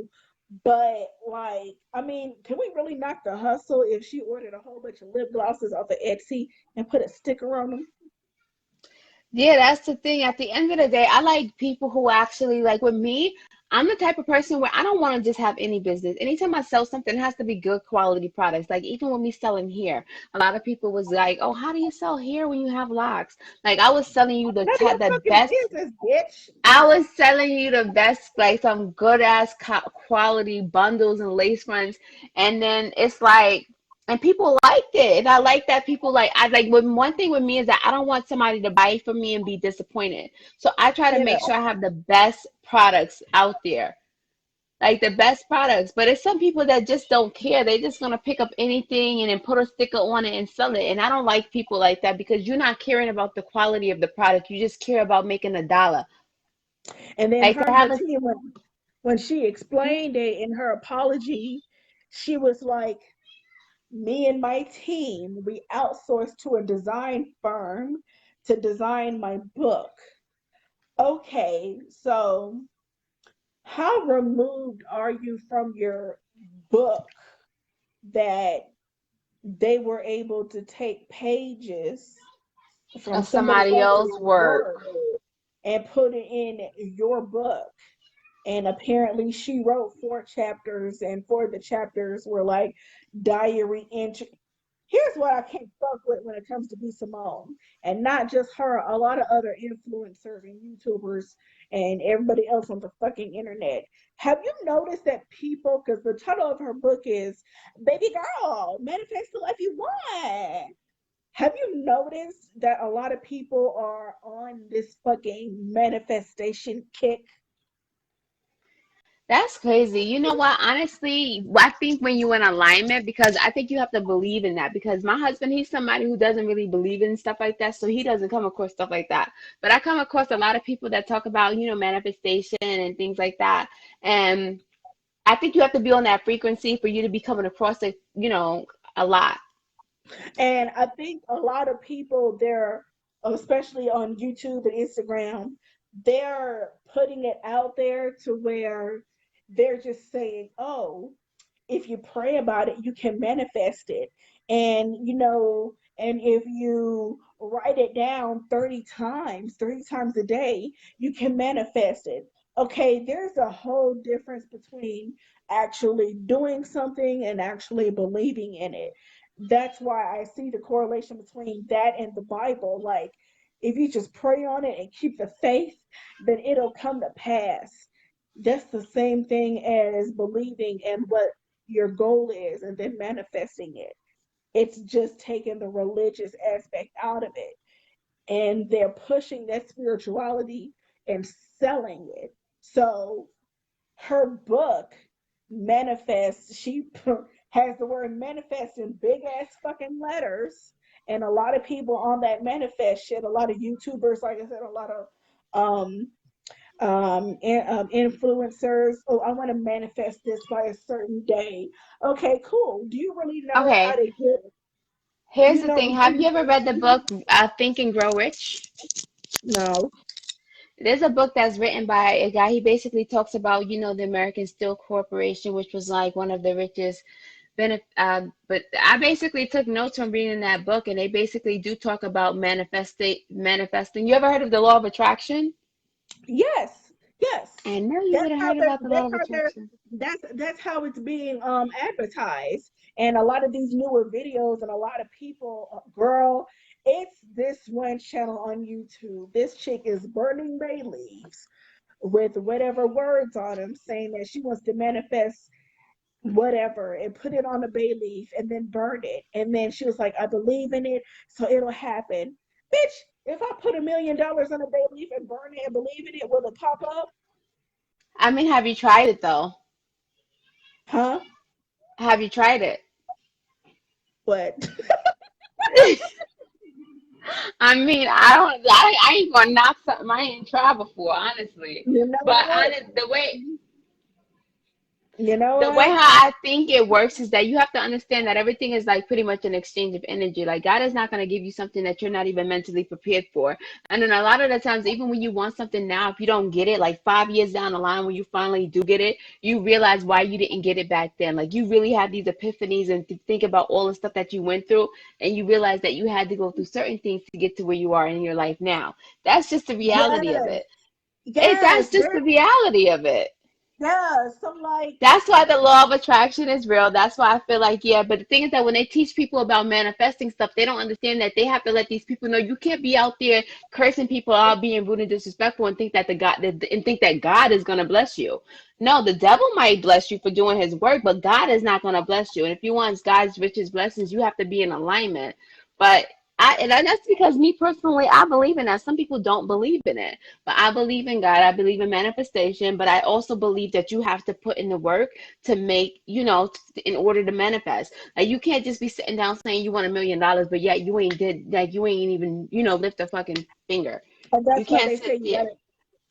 But like, I mean, can we really knock the hustle if she ordered a whole bunch of lip glosses off of Etsy and put a sticker on them? yeah, that's the thing. At the end of the day, I like people who actually like with me. I'm the type of person where I don't want to just have any business. Anytime I sell something, it has to be good quality products. Like even with me selling hair, a lot of people was like, "Oh, how do you sell hair when you have locks?" Like I was selling you None of your the fucking best. business, bitch. I was selling you the best, like some good ass quality bundles and lace fronts, and then it's like, and people liked it, and I like that people like. I like when one thing with me is that I don't want somebody to buy from me and be disappointed, so I try to You make know. sure I have the best products out there, like the best products. But it's some people that just don't care. They just gonna pick up anything and then put a sticker on it and sell it, and I don't like people like that because you're not caring about the quality of the product. You just care about making a dollar. And then Like to her have her a team, when she explained it in her apology, she was like, "Me and my team, we outsourced to a design firm to design my book." Okay, so how removed are you from your book that they were able to take pages from of somebody somebody else's else work. work and put it in your book? And apparently she wrote 4 chapters, and 4 of the chapters were like diary entry. Here's what I can't fuck with when it comes to BSIMOINE, and not just her, a lot of other influencers and YouTubers and everybody else on the fucking internet. Have you noticed that people, because the title of her book is Baby Girl, Manifest the Life You Want. Have you noticed that a lot of people are on this fucking manifestation kick? That's crazy. You know what? Honestly, I think when you in alignment, because I think you have to believe in that. Because my husband, he's somebody who doesn't really believe in stuff like that, so he doesn't come across stuff like that. But I come across a lot of people that talk about, manifestation and things like that. And I think you have to be on that frequency for you to be coming across it, a lot. And I think a lot of people, they're, especially on YouTube and Instagram, they're putting it out there to where they're just saying, "Oh, if you pray about it, you can manifest it." And if you write it down 30 times a day, you can manifest it. Okay, there's a whole difference between actually doing something and actually believing in it. That's why I see the correlation between that and the Bible. Like, if you just pray on it and keep the faith, then it'll come to pass. That's the same thing as believing in what your goal is and then manifesting it. It's just taking the religious aspect out of it. And they're pushing that spirituality and selling it. So her book, Manifest, she has the word manifest in big ass fucking letters. And a lot of people on that manifest shit, a lot of YouTubers, like I said, a lot of um influencers. Oh, I want to manifest this by a certain day. Okay, cool. Do you really know how Okay, to get? here's You the know, thing. Have you ever read the book Think and Grow Rich? no. There's a book that's written by a guy. He basically talks about, the American Steel Corporation, which was like one of the richest but I basically took notes from reading that book, and they basically do talk about manifesting. You ever heard of the law of attraction? Yes, yes. I know you That's would have how heard they're. about the law That's of how they're. attraction. That's how it's being advertised. And a lot of these newer videos and a lot of people, girl, it's this one channel on YouTube. This chick is burning bay leaves with whatever words on them, saying that she wants to manifest whatever and put it on a bay leaf and then burn it. And then she was like, "I believe in it, so it'll happen." Bitch, if I put $1 million on a bay leaf and burn it and believe in it, will it pop up? I mean, have you tried it though? Huh? Have you tried it? But I mean, I ain't gonna knock something I ain't tried before, honestly. you know But what? You know the way what? how I think it works is that you have to understand that everything is like pretty much an exchange of energy. Like God is not going to give you something that you're not even mentally prepared for. And then a lot of the times, even when you want something now, if you don't get it, like 5 years down the line, when you finally do get it, you realize why you didn't get it back then. Like you really had these epiphanies and think about all the stuff that you went through, and you realize that you had to go through certain things to get to where you are in your life now. That's just the reality of Yes, it. That's yes. just the reality of it. Yeah, some like That's why the law of attraction is real. That's why I feel like, yeah. But the thing is that when they teach people about manifesting stuff, they don't understand that they have to let these people know you can't be out there cursing people out, being rude and disrespectful, and think that and think that God is gonna bless you. No, the devil might bless you for doing his work, but God is not gonna bless you. And if you want God's richest blessings, you have to be in alignment. But that's because me personally, I believe in that. Some people don't believe in it. But I believe in God. I believe in manifestation. But I also believe that you have to put in the work to make, in order to manifest. Like you can't just be sitting down saying you want $1 million, but yet you ain't did like you ain't even, lift a fucking finger. and You that's why can't they sit say you there. gotta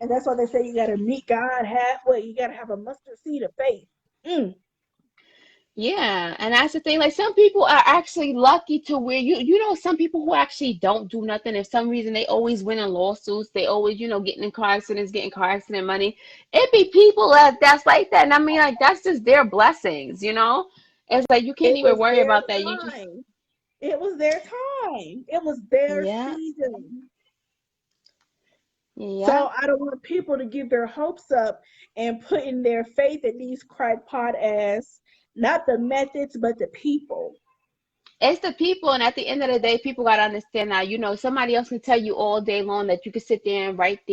and that's why they say you gotta meet God halfway. You gotta have a mustard seed of faith. Mm. Yeah, and that's the thing. Like some people are actually lucky to where some people who actually don't do nothing. If some reason they always win in lawsuits, they always, getting in car accidents, getting car accident money. It be people that's like that. And I mean, like that's just their blessings. It's like you can't It even was worry their about that. You just time. It was their time. It was their yeah, season. yeah. So I don't want people to give their hopes up and put in their faith in these crackpot ass, not the methods, but the people. It's the people, and at the end of the day, people gotta understand now. Somebody else can tell you all day long that you can sit there and write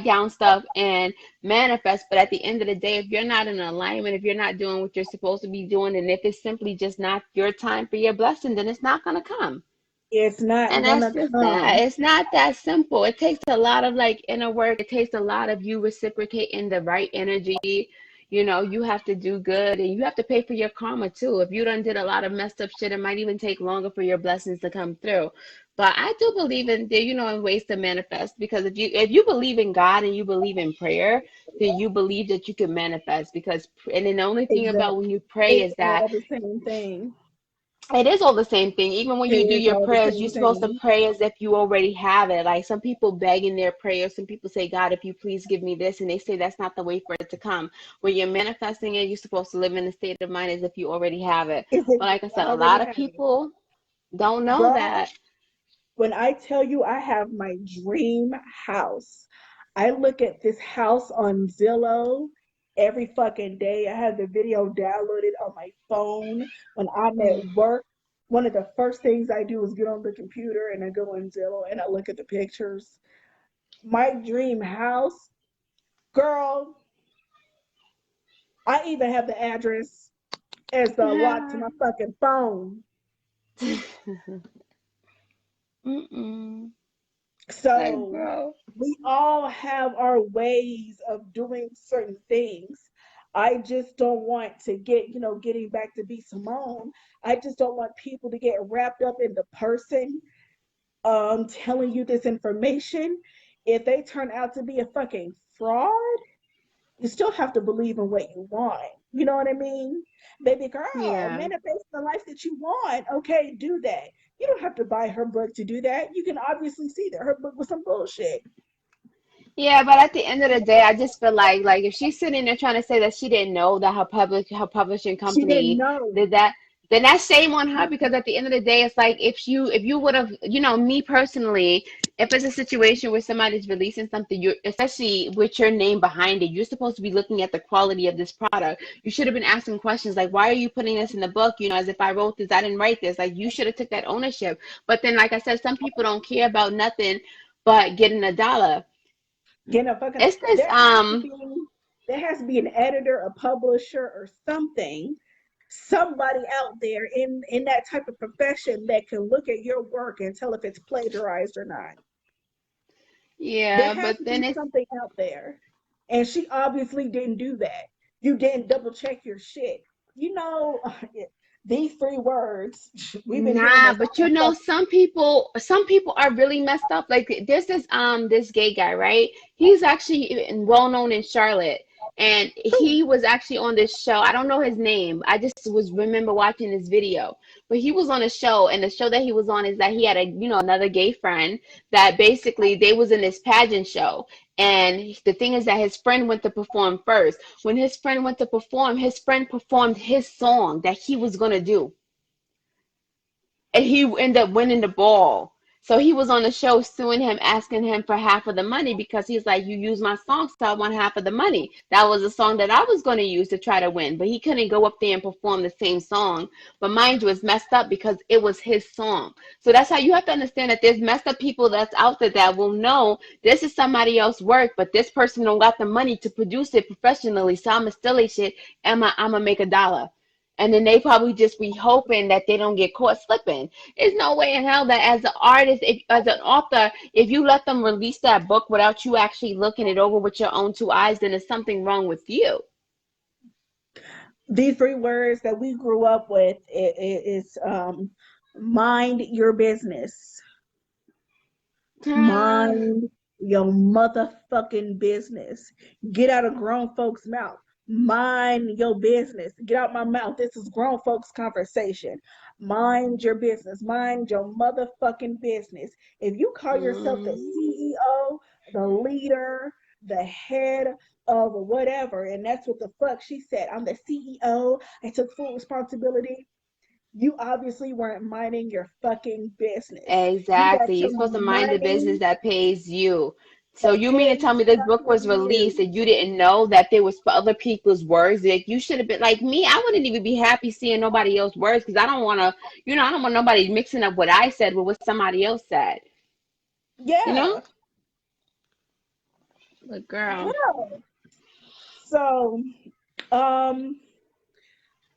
down stuff and manifest. But at the end of the day, if you're not in alignment, if you're not doing what you're supposed to be doing, and if it's simply just not your time for your blessing, then it's not gonna come. It's not And that's gonna just that. come. It's not that simple. It takes a lot of like inner work. It takes a lot of you reciprocating the right energy. You have to do good and you have to pay for your karma too. If you done did a lot of messed up shit, it might even take longer for your blessings to come through. But I do believe in ways to manifest because if you believe in God and you believe in prayer, then you believe that you can manifest and then the only thing about Exactly. when you pray It's is that all the same thing. it is all the same thing. Even when It you do is your all the prayers, you're same supposed to thing. pray as if you already have it. Like some people beg in their prayers, some people say, God, if you please give me this, and they say that's not the way for it to come. When you're manifesting it, you're supposed to live in a state of mind as if you already have it. Is if But like I you said, a already lot of have it. people don't know Girl, that. when I tell you I have my dream house, I look at this house on Zillow every fucking day. I have the video downloaded on my phone. When I'm at work, one of the first things I do is get on the computer and I go on Zillow and I look at the pictures. My dream house, girl, I even have the address as the lock to my fucking phone. Mm-mm. Like, So bro. we all have our ways of doing certain things. I just don't want to getting back to be Simone. I just don't want people to get wrapped up in the person telling you this information. If they turn out to be a fucking fraud, you still have to believe in what you want. You know what I mean? Baby girl, Yeah. manifest the life that you want. Okay, do that. You don't have to buy her book to do that. You can obviously see that her book was some bullshit. Yeah, but at the end of the day, I just feel like if she's sitting there trying to say that she didn't know that her publishing She didn't company know. did that, then that's shame on her because at the end of the day, it's like if you would have, me personally, if it's a situation where somebody's releasing something, you especially with your name behind it, you're supposed to be looking at the quality of this product. You should have been asking questions like, why are you putting this in the book? As if I wrote this, I didn't write this. Like you should have took that ownership. But then, like I said, some people don't care about nothing but getting a dollar. Get a fucking It's this there has to be an editor, a publisher, or something, somebody out there in that type of profession that can look at your work and tell if it's plagiarized or not. There yeah, has but to then be it's something out there. And she obviously didn't do that. You didn't double check your shit. You know, these three words, we've been hearing nah, this but all fucking some people are really messed up. Like there's this gay guy, right? He's actually well known in Charlotte. And he was actually on this show. I don't know his name. I just was remember watching this video. But he was on a show, and the show that he was on is that he had another gay friend that basically they was in this pageant show. And the thing is that his friend went to perform first. When his friend went to perform, his friend performed his song that he was gonna do and he ended up winning the ball. So he was on the show suing him, asking him for half of the money because he's like, you used my song, so I want half of the money. That was a song that I was going to use to try to win, but he couldn't go up there and perform the same song. But mind you, it's messed up because it was his song. So that's how you have to understand that there's messed up people that's out there that will know this is somebody else's work, but this person don't got the money to produce it professionally, so I'm going to steal their shit and I'm going to make a dollar. And then they probably just be hoping that they don't get caught slipping. There's no way in hell that as an artist, as an author, if you let them release that book without you actually looking it over with your own two eyes, then there's something wrong with you. These three words that we grew up with is mind your business. Mind your motherfucking business. Get out of grown folks' mouth. Mind your business. Get out my mouth. This is grown folks' conversation. Mind your business. Mind your motherfucking business. If you call yourself the CEO, the leader, the head of whatever, and that's what the fuck she said, I'm the CEO, I took full responsibility. You obviously weren't minding your fucking business. Exactly. You You're got supposed to your mind the business money that pays you. So that you mean to pays tell me this book was fucking released you. and you didn't know that there was for other people's words? Like you should have been like me. I wouldn't even be happy seeing nobody else's words because I don't want to, I don't want nobody mixing up what I said with what somebody else said. You know? Yeah. But girl, Yeah. So, um,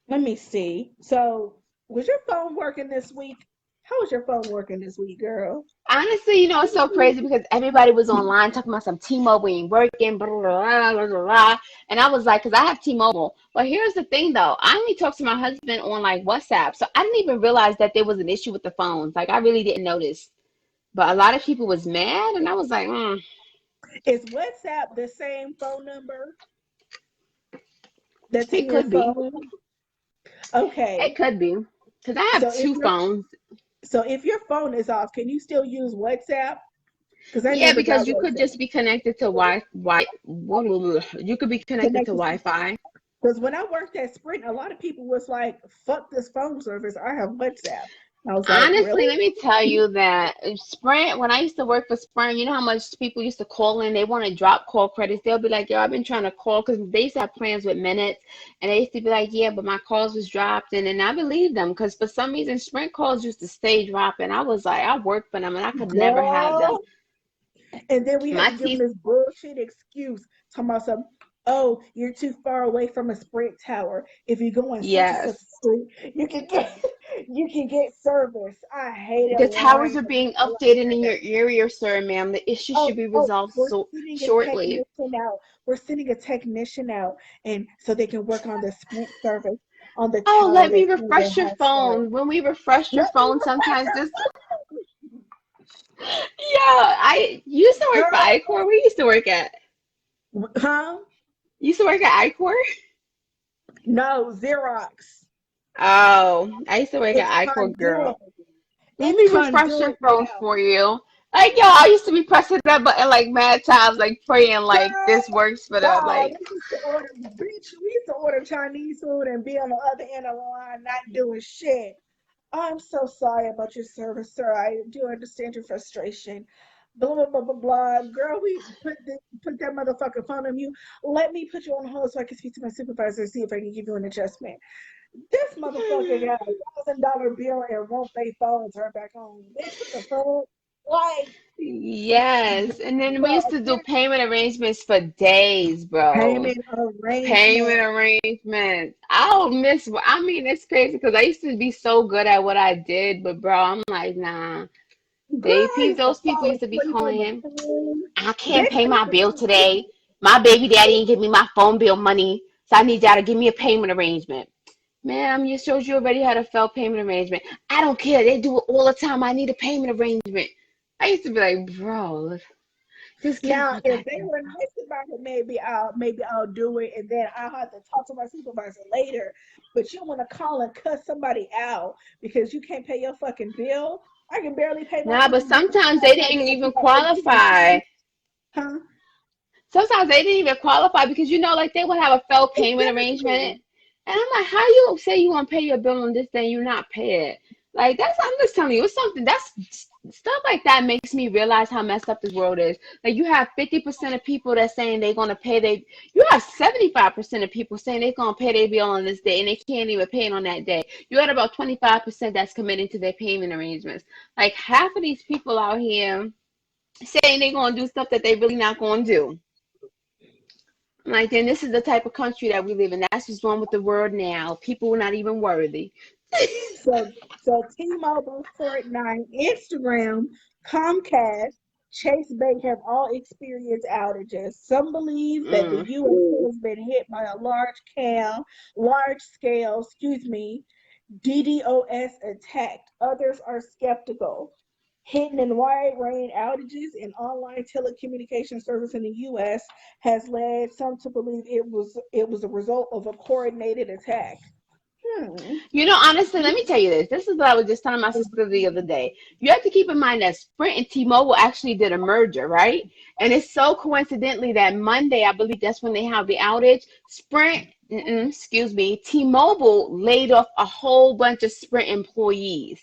let me see. So, was your phone working this week? How was your phone working this week, girl? honestly, it's so crazy because everybody was online talking about some T-Mobile ain't working, blah, blah, blah, blah, blah, blah. And I was like, because I have T-Mobile. But here's the thing, though. I only talked to my husband on like WhatsApp. So I didn't even realize that there was an issue with the phones. Like, I really didn't notice. But a lot of people was mad. And I was like, Is WhatsApp the same phone number that's in it your could be. phone? Okay. It could be. Because I have So if two your phones. phone is off, can you still use WhatsApp? Because I Yeah, never because got you could WhatsApp. just be connected to you could be connected to Connected. Wi-Fi. Because when I worked at Sprint, a lot of people was like, fuck this phone service. I have WhatsApp. I was like, Honestly, really? let me tell you that Sprint, when I used to work for Sprint, you know how much people used to call in? They want to drop call credits. They'll be like, yo, I've been trying to call because they used to have plans with minutes. And they used to be like, yeah, but my calls was dropped. And I believed them because for some reason, Sprint calls used to stay dropping. I was like, I worked for them and I could never have them. Girl. And then we had My to give them teeth, this bullshit excuse talking about some, oh, you're too far away from a Sprint tower. If you go on such and such yes. a street, you can get you can get service. I hated The towers lying are to being people like updated in that. your area, sir, ma'am. The issue Oh, should be oh, resolved we're so sending a shortly. technician out. We're sending a technician out, and so they can work on the Sprint service on the Oh, tower let me that refresh your has service. phone. When we refresh your Let me phone, refresh sometimes your this. Yeah, I used to work for girl. iCore. We used to work at. Huh? You used to work at iCore? No, Xerox. Oh, I used to work It's at iCore, conduit. girl. Let It's me refresh your conduit phone now. for you. Like, yo, I used to be pressing that button like mad times, like praying like Girl, this works for the wow, like. we used to order, bitch, we used to order Chinese food and be on the other end of the line not doing shit. I'm so sorry about your service, sir. I do understand your frustration. Blah blah blah blah blah. Girl, we put that motherfucker phone on you. Let me put you on hold so I can speak to my supervisor and see if I can give you an adjustment. This motherfucker got $1,000 bill and won't pay phone turn back on. Bitch, what the fuck? Like, Yes, and then we bro, used to do payment arrangements for days, bro. payment arrangement. Payment arrangements. I'll miss. I mean, it's crazy because I used to be so good at what I did, but bro, I'm like, nah. Girl, I used to Those people fall used to be asleep on calling the him. phone. I They can't pay couldn't my even bill do today. My baby daddy didn't give me my phone bill money, so I need y'all to give me a payment arrangement. Ma'am, you showed you already had a failed payment arrangement. I don't care. They do it all the time. I need a payment arrangement. I used to be like, bro, just give now, her if that they damn were nice about it, maybe I'll do it, and then I'll have to talk to my supervisor later. But you want to call and cuss somebody out because you can't pay your fucking bill? I can barely pay my Nah, but fucking bill. sometimes I'm they trying to didn't get even somebody to give me qualify. money. Huh? Sometimes they didn't even qualify because like they would have a failed payment arrangement. Exactly. And I'm like, how you say you want to pay your bill on this day and you not pay it? Like I'm just telling you, it's something that's stuff like that makes me realize how messed up this world is. Like you have 50% of people that's saying they're gonna pay they you have 75% of people saying they're gonna pay their bill on this day and they can't even pay it on that day. You got about 25% that's committing to their payment arrangements. Like half of these people out here saying they're gonna do stuff that they really not gonna do. Like then this is the type of country that we live in. That's what's wrong with the world now. People are not even worthy. So T-Mobile, Fortnite, Instagram, Comcast, Chase Bank have all experienced outages. Some believe that the Mm. U.S. has been hit by a large scale, DDoS attack. Others are skeptical. Hidden and wide range outages in online telecommunication service in the U.S. has led some to believe it was a result of a coordinated attack. Hmm. You know, honestly, let me tell you this. This is what I was just telling my sister the other day. You have to keep in mind that Sprint and T-Mobile actually did a merger, right? And it's so coincidentally that Monday, I believe that's when they have the outage. T-Mobile laid off a whole bunch of Sprint employees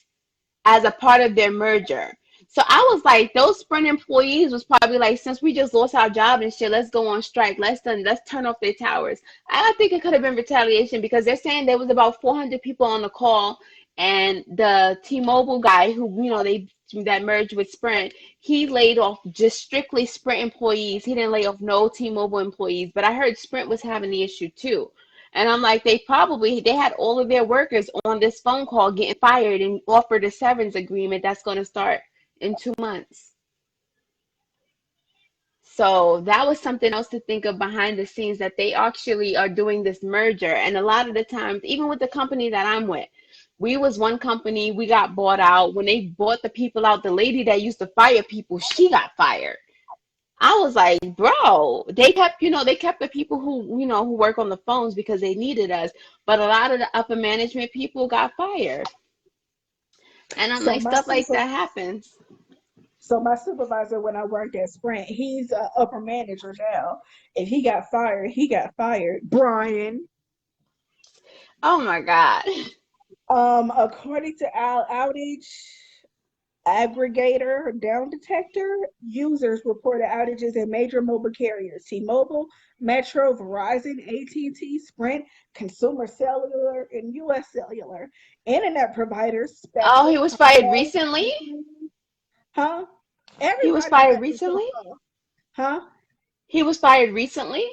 as a part of their merger. So I was like, those Sprint employees was probably like, since we just lost our job and shit, let's go on strike. Let's turn off their towers. I think it could have been retaliation because they're saying there was about 400 people on the call, and the T-Mobile guy who that merged with Sprint, he laid off just strictly Sprint employees. He didn't lay off no T-Mobile employees, but I heard Sprint was having the issue too. And I'm like, they had all of their workers on this phone call getting fired and offered a severance agreement that's going to start in 2 months. So that was something else to think of behind the scenes, that they actually are doing this merger. And a lot of the times, even with the company that I'm with, we was one company, we got bought out. When they bought the people out, the lady that used to fire people, she got fired. I was like, bro, they kept the people who work on the phones because they needed us. But a lot of the upper management people got fired. And I'm So like, my stuff like super, that happens. so my supervisor when I worked at Sprint, he's an upper manager now. If he got fired, he got fired. Brian. Oh my God. According to our outage aggregator down detector, users reported outages in major mobile carriers: T-Mobile, Metro, Verizon, AT&T, Sprint, Consumer Cellular, and U.S. Cellular. Internet providers, Oh, he Spectrum, was fired Comcast, recently? huh? He was Everybody's fired got this stuff recently? off, huh? He was fired recently?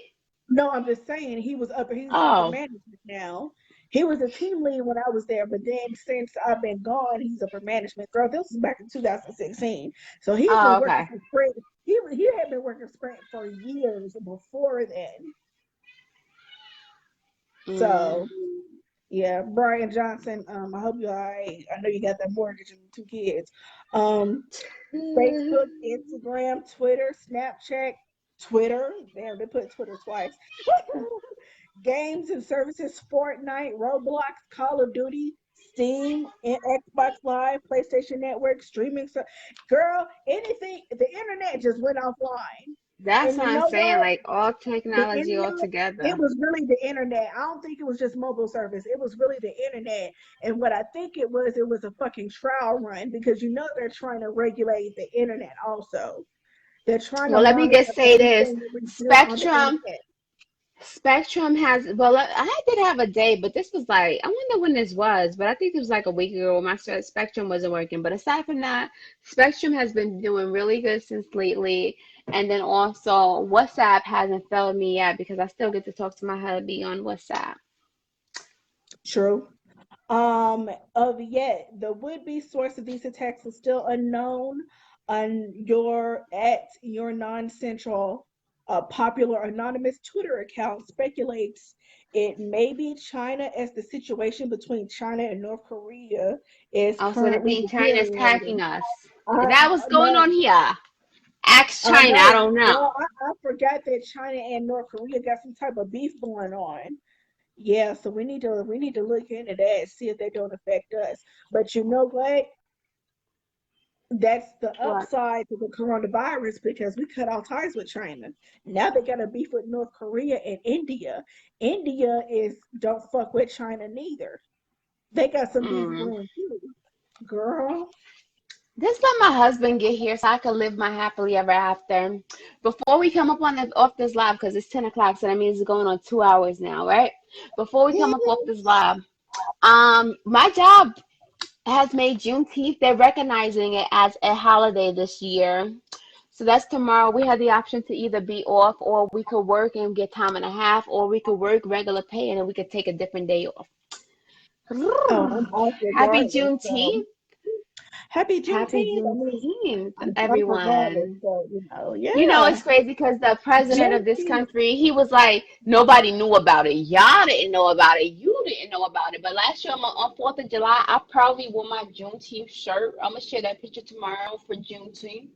No, I'm just saying he's upper Oh, management now. He was a team lead when I was there, but then since I've been gone, he's upper management. Girl, this was back in 2016. So he's oh, been working okay. for Sprint. He had been working Sprint for years before then. Mm. So yeah, Brian Johnson, I hope you all right. I know you got that mortgage and 2 kids. Um, Facebook, Instagram, Twitter, Snapchat, Twitter. Damn, they put Twitter twice. Games and services: Fortnite, Roblox, Call of Duty, Steam, and Xbox Live, PlayStation Network, streaming. Girl, anything, the internet just went offline. That's And what you I'm know saying. what? Like all The technology all internet, it together. was really the internet. I don't think it was just mobile service. It was really the internet. And what I think it was a fucking trial run because you know they're trying to regulate the internet also. They're trying to Well, let me monitor just say this. everything that we do on the Spectrum internet. Spectrum has, well, I did have a day, but this was like, I wonder when this was, but I think it was like a week ago when my Spectrum wasn't working. But aside from that, Spectrum has been doing really good since lately. And then also, WhatsApp hasn't failed me yet because I still get to talk to my hubby on WhatsApp. True. Of yet, the would-be source of these attacks is still unknown. Your non-central popular anonymous Twitter account speculates it may be China, as the situation between China and North Korea is Also, they currently think China's deteriorating. hacking us. Is I that what's going know, on here? Ask I China, I know, don't know. girl. I forgot that China and North Korea got some type of beef going on. Yeah, so we need to look into that and see if they don't affect us. But you know what? That's the What? upside to the coronavirus because we cut off ties with China. Now they got a beef with North Korea and India. India is don't fuck with China neither. They got some beef Mm. brewing too, girl. Just let my husband get here so I can live my happily ever after. Before we come up on off this live, because it's 10 o'clock, so that means it's going on 2 hours now, right? Before we come up off Mhm. this live, my job has made Juneteenth. They're recognizing it as a holiday this year. So that's tomorrow. We have the option to either be off, or we could work and get time and a half, or we could work regular pay and then we could take a different day off. Oh, I'm off Happy regardless. So Juneteenth. happy Happy Juneteenth. I mean, Juneteenth, I'm off regardless. everyone. So, You know, yeah. it's crazy because the president of this Juneteenth. country, he was like, nobody knew about it. Y'all didn't know about it. You didn't know about it. But last year on 4th of July, I probably wore my Juneteenth shirt. I'm going to share that picture tomorrow for Juneteenth.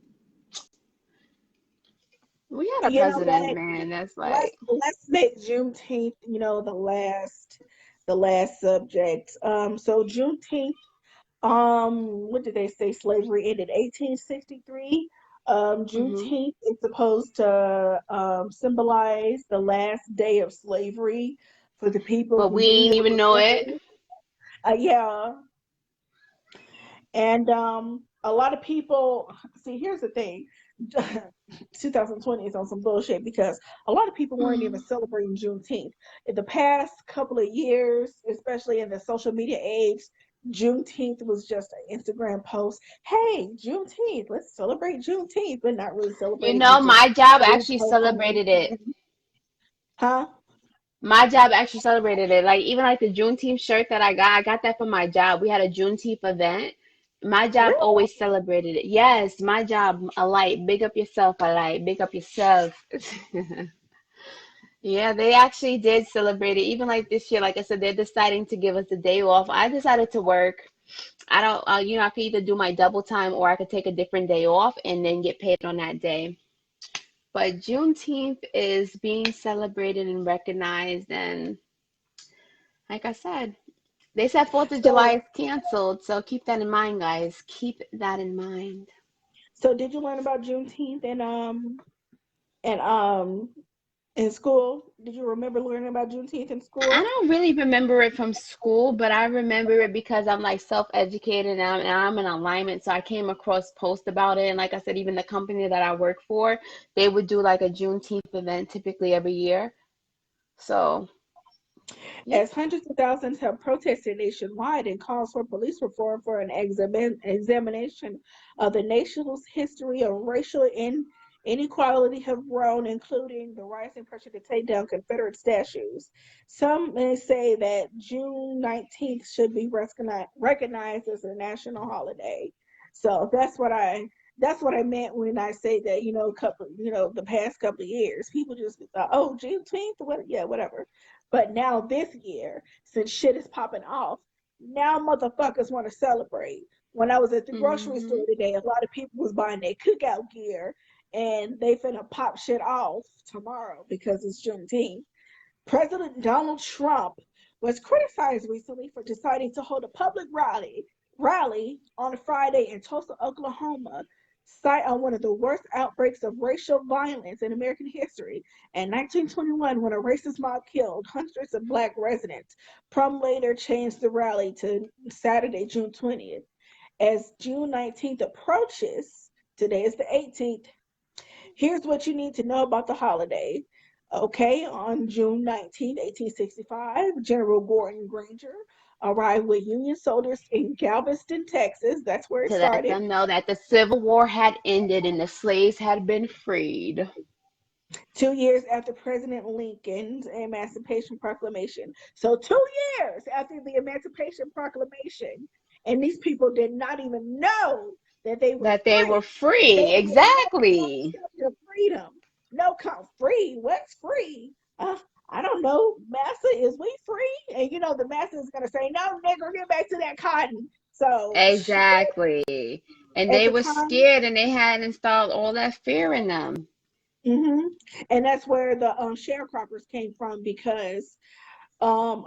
We had a You know president, what? man, that's let's like, let's make Juneteenth, the last subject. So Juneteenth, what did they say? Slavery ended 1863. hmm Juneteenth is supposed to symbolize the last day of slavery for the people but who we didn't ain't even know it. remember. Yeah, and a lot of people see. Here's the thing. 2020 is on some bullshit because a lot of people weren't even Mm. celebrating Juneteenth. In the past couple of years, especially in the social media age, Juneteenth was just an Instagram post. Hey, Juneteenth, let's celebrate Juneteenth, but not really You celebrating know, it. Just my job getting actually posts on celebrated it. Instagram. Huh? My job actually celebrated it. Like even like the Juneteenth shirt that I got that from my job. We had a Juneteenth event. My job Really? always celebrated it. Yes, my job, a light. Big up yourself, a light. Big up yourself. Yeah, they actually did celebrate it. Even like this year, like I said, they're deciding to give us the day off. I decided to work. I don't, I could either do my double time or I could take a different day off and then get paid on that day. But Juneteenth is being celebrated and recognized, and like I said, they said 4th of July So, is canceled, so keep that in mind, guys. Keep that in mind. so did you learn about Juneteenth and in school? Did you remember learning about Juneteenth in I school? don't really remember it from school, but I remember it because I'm like self-educated and I'm in alignment. So I came across posts about it. And like I said, even the company that I work for, they would do like a Juneteenth event typically every year. So, yeah. As hundreds of thousands have protested nationwide and calls for police reform for an examination of the nation's history of racial inequality have grown, including the rising pressure to take down Confederate statues. Some may say that June 19th should be recognized as a national holiday. So that's what I meant when I say that, the past couple of years, people just thought, oh, Juneteenth, what, yeah, whatever. But now this year, since shit is popping off, now motherfuckers want to celebrate. When I was at the grocery hmm store today, a lot of people was buying their cookout gear and they finna pop shit off tomorrow because it's Juneteenth. President Donald Trump was criticized recently for deciding to hold a public rally on Friday in Tulsa, Oklahoma, site on one of the worst outbreaks of racial violence in American history. In 1921, when a racist mob killed hundreds of black residents, Trump later changed the rally to Saturday, June 20th. As June 19th approaches, today is the 18th, here's what you need to know about the holiday. Okay, on June 19th, 1865, General Gordon Granger arrived with Union soldiers in Galveston, Texas. That's where it To let started. them know that the Civil War had ended and the slaves had been freed. 2 years after President Lincoln's Emancipation Proclamation. So 2 years after the Emancipation Proclamation, and these people did not even know that they were That they were free. They free. were getting no Exactly. concept of freedom. No free. What's free? I don't know. Massa, is we free? And the massa is gonna say, no, nigger, get back to that cotton. So shit, Exactly. And at they the were time, scared and they had installed all that fear in them. hmm and that's where the sharecroppers came from because a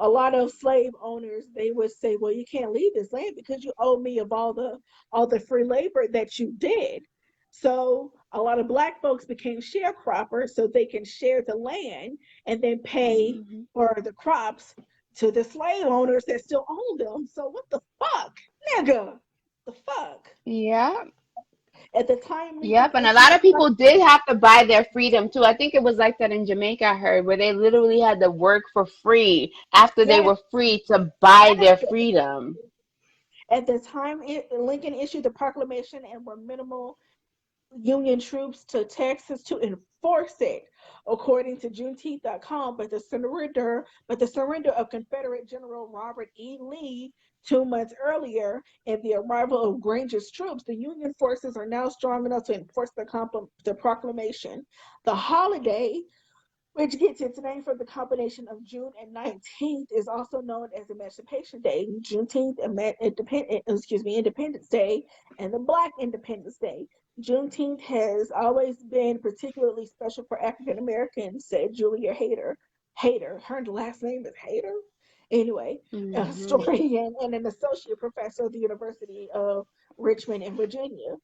lot of slave owners, they would say, well, you can't leave this land because you owe me of all the free labor that you did. So a lot of black folks became sharecroppers so they can share the land and then pay hmm for the crops to the slave owners that still own them. So what the fuck, nigga? The fuck? Yeah. At the time Lincoln Yep, and a issued lot the of people did have to buy their freedom too. I think it was like that in Jamaica, I heard, where they literally had to work for free after they yes, were free to buy their after freedom. at the time Lincoln issued the proclamation and were minimal Union troops to Texas to enforce it, according to Juneteenth.com. But the surrender of Confederate General Robert E. Lee 2 months earlier and the arrival of Granger's troops, the Union forces are now strong enough to enforce the proclamation. The holiday, which gets its name from the combination of June and 19th, is also known as Emancipation Day, Juneteenth, Independence Day, and the Black Independence Day. Juneteenth has always been particularly special for African Americans, said Julia Hayter. Hayter, her last name is Hayter. Anyway, a Hmm. historian and an associate professor of the University of Richmond in Virginia.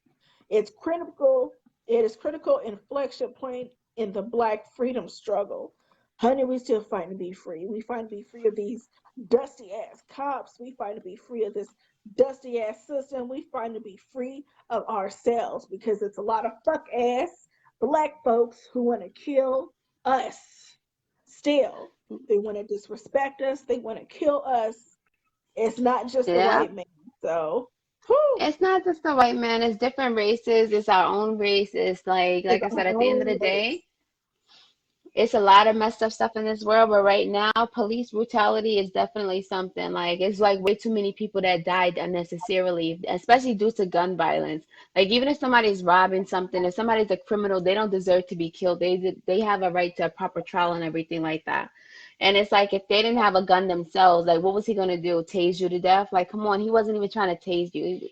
It's critical. It is critical inflection point in the Black freedom struggle. Honey, we still fighting to be free. We fight to be free of these dusty ass cops. We fight to be free of this dusty ass system. We fight to be free of ourselves because it's a lot of fuck ass Black folks who want to kill us. Still, they want to disrespect us. They want to kill us. It's not just the Yeah. white man. So, whew, It's not just the white man, it's different races, it's our own race. It's it's like I our said, at the end of own the race. day, it's a lot of messed up stuff in this world, but right now, police brutality is definitely something. Like, it's like way too many people that died unnecessarily, especially due to gun violence. Like, even if somebody's robbing something, if somebody's a criminal, they don't deserve to be killed. They have a right to a proper trial and everything like that. And it's like if they didn't have a gun themselves, like what was he gonna do? Tase you to death? Like, come on, he wasn't even trying to tase you.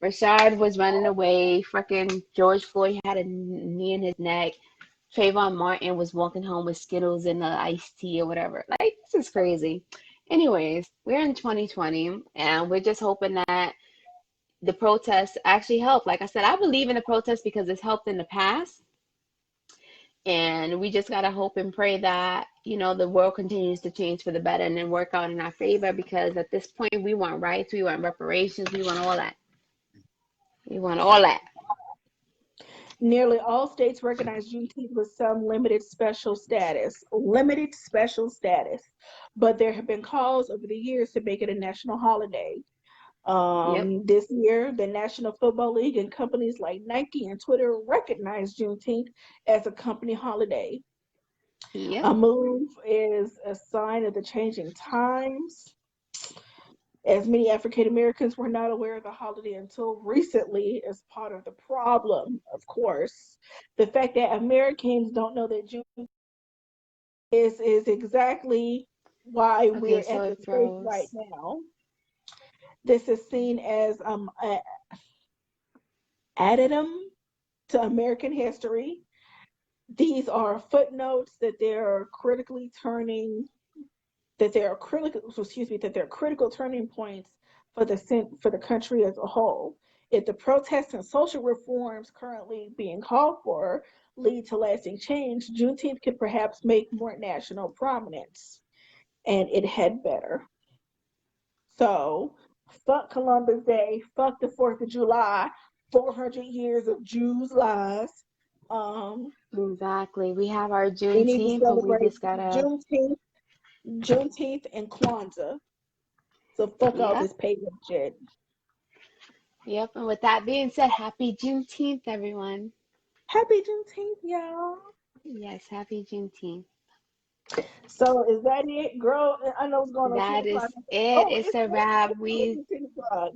Rashard was running away. Freaking George Floyd had a knee in his neck. Trayvon Martin was walking home with Skittles and the iced tea or whatever. Like, this is crazy. Anyways, we're in 2020 and we're just hoping that the protests actually help. Like I said, I believe in the protests because it's helped in the past. And we just gotta hope and pray that, the world continues to change for the better and then work out in our favor because at this point we want rights, we want reparations, we want all that. We want all that. Nearly all states recognize Juneteenth with some limited special status, but there have been calls over the years to make it a national holiday. Yep. This year, the National Football League and companies like Nike and Twitter recognize Juneteenth as a company holiday. Yep. A move is a sign of the changing times, as many African Americans were not aware of the holiday until recently as part of the problem, of course. The fact that Americans don't know that June is exactly why Okay, we're so at the it stage right froze. now. This is seen as addendum to American history. These are footnotes that they're critical turning points for the country as a whole. If the protests and social reforms currently being called for lead to lasting change, Juneteenth could perhaps make more national prominence, and it had better. So, fuck Columbus Day, fuck the 4th of July, 400 years of Jews' lives. Um, Exactly. We have our we need to Juneteenth, but we celebrate just gotta, Juneteenth, Juneteenth and Kwanzaa. So fuck all yep, this pagan shit. yep. And with that being said, happy Juneteenth, everyone. Happy Juneteenth, y'all. Yes, happy Juneteenth. So is that it, girl? I know it's going on 10 That o'clock. is it. Oh, It's it's a wrap. after 10 o'clock.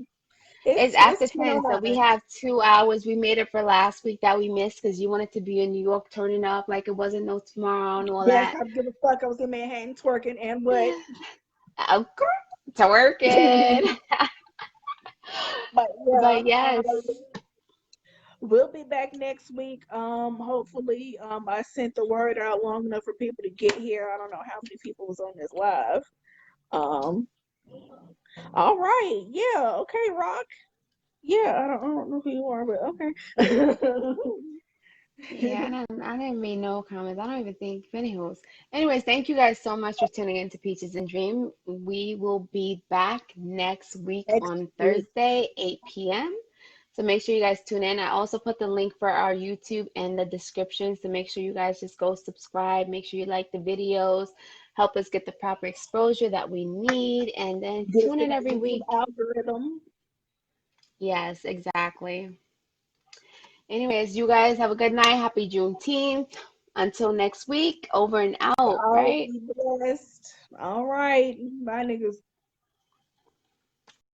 It's It's after 10 10, so we 09. have 2 hours. We made it for last week that we missed because you wanted to be in New York turning up like it wasn't no tomorrow and all Yes, that. I give a fuck. I was in Manhattan twerking and what? Of course, to work it. But yeah, But yes, we'll be back next week. Hopefully, I sent the word out long enough for people to get here. I don't know how many people was on this live. Um, all right, yeah, okay, Rock. Yeah, I don't know who you are, but okay. yeah, I didn't read no comments. I don't even think Anyways, thank you guys so much for tuning in to Peaches and Dream. We will be back next week Next on week. Thursday, 8 p.m. So make sure you guys tune in. I also put the link for our YouTube in the description. So make sure you guys just go subscribe. Make sure you like the videos. Help us get the proper exposure that we need. And then Get us tune to in that every YouTube week. algorithm. Yes, exactly. Anyways, you guys have a good night. Happy Juneteenth. Until next week, over and out, Y'all right? be blessed. All right. Bye, niggas.